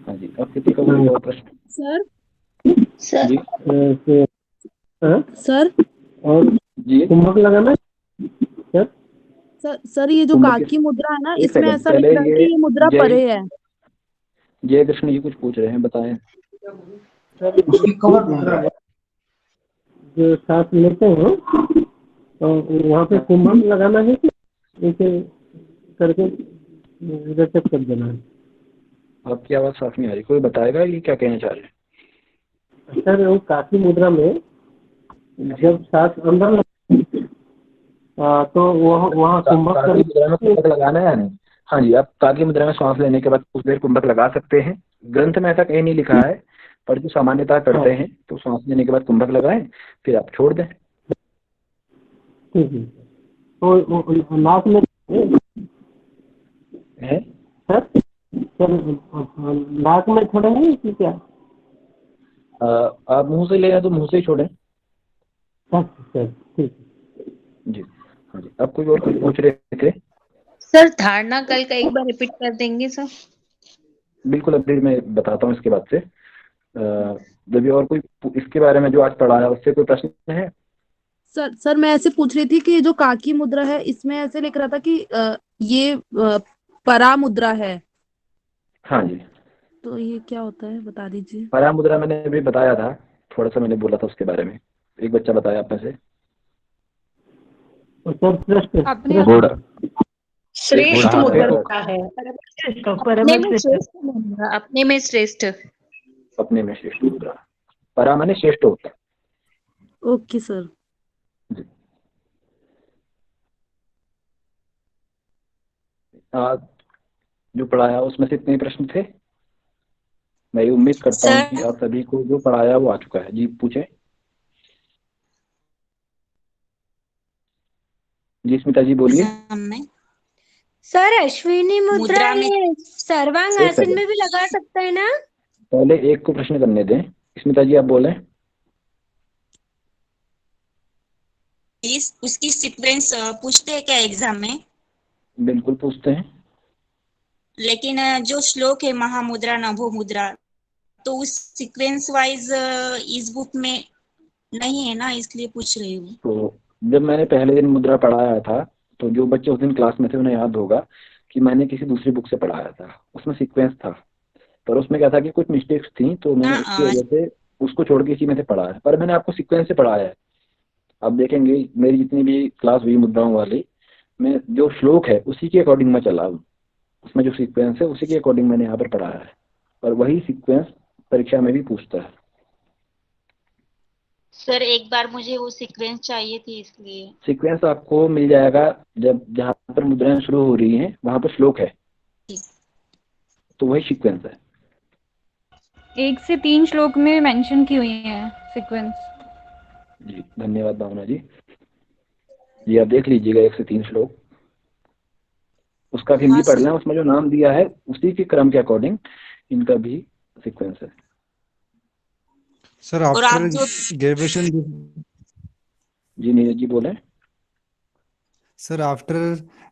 A: हाँ जी, अब किसी का कोई और प्रश्न?
L: सर
A: जी
L: सर
A: और जी
J: कुंभक लगाना
L: सर ये जो
A: कुंभक
L: काकी मुद्रा है ना,
A: एक
L: इसमें
A: सेकंड,
L: ऐसा लिख
A: पहले
L: रहा है कि ये मुद्रा
A: जय
L: परे है।
A: जय कृष्ण जी कुछ पूछ रहे हैं, बताएं।
J: जो सांस लेते हैं तो वहाँ पे कुंभक लगाना है कि ऐसे करके रचक कर देना है?
A: आपकी आवाज साफ नहीं आ रही, कोई बताएगा ये क्या कहना चाह रहे हैं?
J: सर वो काकी मुद्रा में जब सांस अंदर तो वहाँ कुंभक
A: काकी मुद्रा में कुंभक लगाना है या नहीं? हाँ जी, आप काकी मुद्रा में सांस लेने के बाद कुछ देर कुंभक लगा सकते हैं। ग्रंथ में ऐसा कहीं नहीं लिखा है, पर जो सामान्यतः करते हैं तो सांस लेने के बाद कुंभक लगाएं फिर आप छोड़ दें।
J: ठीक है। तो नाक में
A: है
J: सर नाक में छोड़ेंगे कि क्या?
A: आप मुंह से ले रहे तो मुंह से ही छोड़ें।
J: सर ठीक
A: जी हाँ जी। अब कोई और कुछ पूछ रहे थे?
M: सर धारणा कल का एक बार रिपीट कर देंगे सर?
A: बिल्कुल, अभी मैं बताता हूँ इसके बाद से। जब और कोई इसके बारे में जो आज पढ़ाया उससे कोई प्रश्न है?
E: सर मैं ऐसे पूछ रही थी कि जो काकी मुद्रा है इसमें ऐसे लिख रहा था कि ये परा मुद्रा है,
A: हाँ जी,
E: तो ये क्या होता है बता दीजिए।
A: परा मुद्रा मैंने अभी बताया था, थोड़ा सा मैंने बोला था उसके बारे में। एक बच्चा बताया आप में से।
L: अपने
A: घोड़ा,
M: श्रेष्ठ
A: घोड़ा,
M: मुद्रा
A: देखो,
M: है।
L: परम
M: अपने में
L: श्रेष्ठ।
M: श्रेष्ठ मुद्रा, अपने में श्रेष्ठ।
A: अपने में श्रेष्ठ मुद्रा। परा माने श्रेष्ठ होता है।
E: Okay sir.
A: आज जो पढ़ाया उसमें से इतने प्रश्न थे। मैं ये उम्मीद करता हूँ कि आप सभी को जो पढ़ाया वो आ चुका है। जी पूछें। जी स्मिता जी बोलिए।
H: सर अश्विनी मुद्रा
M: मुद्रा में
H: ये सर्वांग
A: एक
H: आसन
A: सेकंड,
H: में भी लगा सकते हैं ना?
A: पहले एक को प्रश्न करने दें। स्मिता जी आप बोलें।
G: उसकी सीक्वेंस पूछते हैं क्या एग्जाम में?
A: बिल्कुल पूछते हैं।
G: लेकिन जो श्लोक है महामुद्रा नभो मुद्रा, तो उस सीक्वेंस वाइज इस बुक में नहीं है ना, इसलिए पूछ रही हूँ।
A: तो जब मैंने पहले दिन मुद्रा पढ़ाया था तो जो बच्चे उस दिन क्लास में थे उन्हें याद होगा कि मैंने किसी दूसरी बुक से पढ़ाया था, उसमें सीक्वेंस था, पर उसमें क्या था कि कुछ मिस्टेक्स थी तो मैंने उसकी वजह से उसको छोड़ के इसी में से पढ़ाया है। पर मैंने आपको सीक्वेंस से पढ़ाया है। आप देखेंगे मेरी जितनी भी क्लास हुई मुद्राओं वाली, मैं जो श्लोक है उसी के अकॉर्डिंग मैं चला हूँ, उसमें जो सीक्वेंस है उसी के अकॉर्डिंग मैंने यहाँ पर पढ़ाया है, और वही सीक्वेंस परीक्षा में भी पूछता है।
G: सर एक बार मुझे वो सीक्वेंस चाहिए थी, इसलिए।
A: सीक्वेंस आपको मिल जाएगा जब जहाँ पर मुद्राएं शुरू हो रही हैं वहाँ पर श्लोक है, तो वही सीक्वेंस है।
L: 1 से 3 श्लोक में मेंशन की हुई है सीक्वेंस।
A: जी धन्यवाद भावना जी। जी आप देख लीजिएगा 1 से 3 श्लोक, उसका भी हिंदी पढ़ लें, उसमें जो नाम दिया है उसी के क्रम के अकॉर्डिंग इनका भी सीक्वेंस है।
R: सर
G: और आप
R: आफ्टर
G: जो
R: ग्रेजुएशन,
A: जी नीरज जी बोले।
R: सर आफ्टर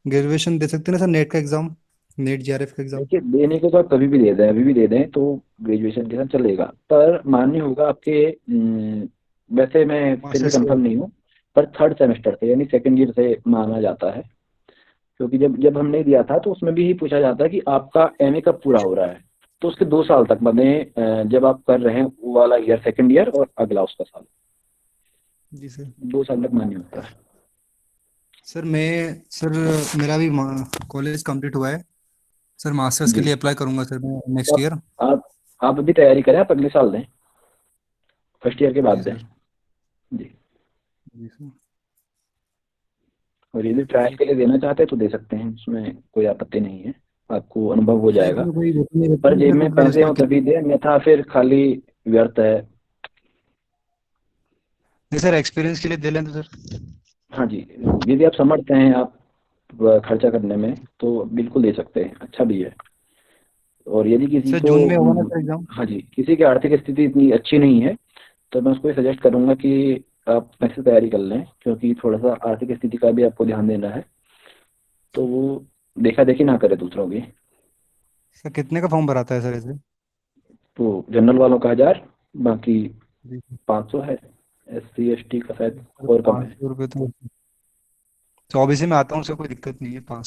R: ग्रेजुएशन दे सकते हैं ना सर नेट का एग्जाम, नेट जीआरएफ का एग्जाम?
A: देखिए देने को तो आप कभी भी दे दें, अभी भी दे दें तो ग्रेजुएशन के साथ चलेगा, पर मान्य होगा आपके वैसे मैं फिर भी कंफर्म नहीं हूँ, पर 3rd सेमेस्टर से यानी 2nd ईयर से माना जाता है, क्योंकि जब हमने दिया था तो उसमें भी यही पूछा जाता है कि आपका एमए कब पूरा हो रहा है, तो उसके 2 साल तक मतलब जब आप कर रहे हैं वो वाला ईयर 2nd ईयर और अगला उसका साल।
R: जी सर।
A: 2 साल तक मान्य होता है।
R: सर मेरा भी कॉलेज कंप्लीट हुआ है सर, मास्टर्स के
A: जी
R: लिए अप्लाई करूंगा सर मैं नेक्स्ट ईयर।
A: आप अभी तैयारी करें, आप अगले साल दें, 1st ईयर के बाद दें। जी
R: जी सर।
A: और यदि ट्रायल के लिए देना चाहते हैं तो दे सकते हैं, उसमें कोई आपत्ति नहीं है, आपको अनुभव हो जाएगा, पर जेब में पैसे हो तभी दे, अन्यथा फिर खाली व्यर्थ है।
R: नहीं सर, एक्सपीरियंस के लिए दे लें तो सर।
A: हाँ जी, यदि आप समर्थ हैं आप खर्चा करने में तो बिल्कुल दे सकते हैं, अच्छा भी है। और यदि किसी
R: सर
A: को
R: जून में होगा ना सर एग्जाम?
A: हाँ जी, किसी की आर्थिक स्थिति इतनी अच्छी नहीं है तो मैं उसको सजेस्ट करूंगा कि आप ऐसे तैयारी कर लें, क्योंकि थोड़ा सा आर्थिक स्थिति का भी आपको ध्यान देना है, तो वो देखा देखी ना करे दूसरों की।
R: सर कितने का फॉर्म भराता है सर ऐसे?
A: तो जनरल वालों का 1000, बाकी
R: जी
A: 500 है, SC ST का शायद और कम है।
R: 500 रुपये तो ओबीसी में आता हूँ, उसका कोई दिक्कत नहीं है, 500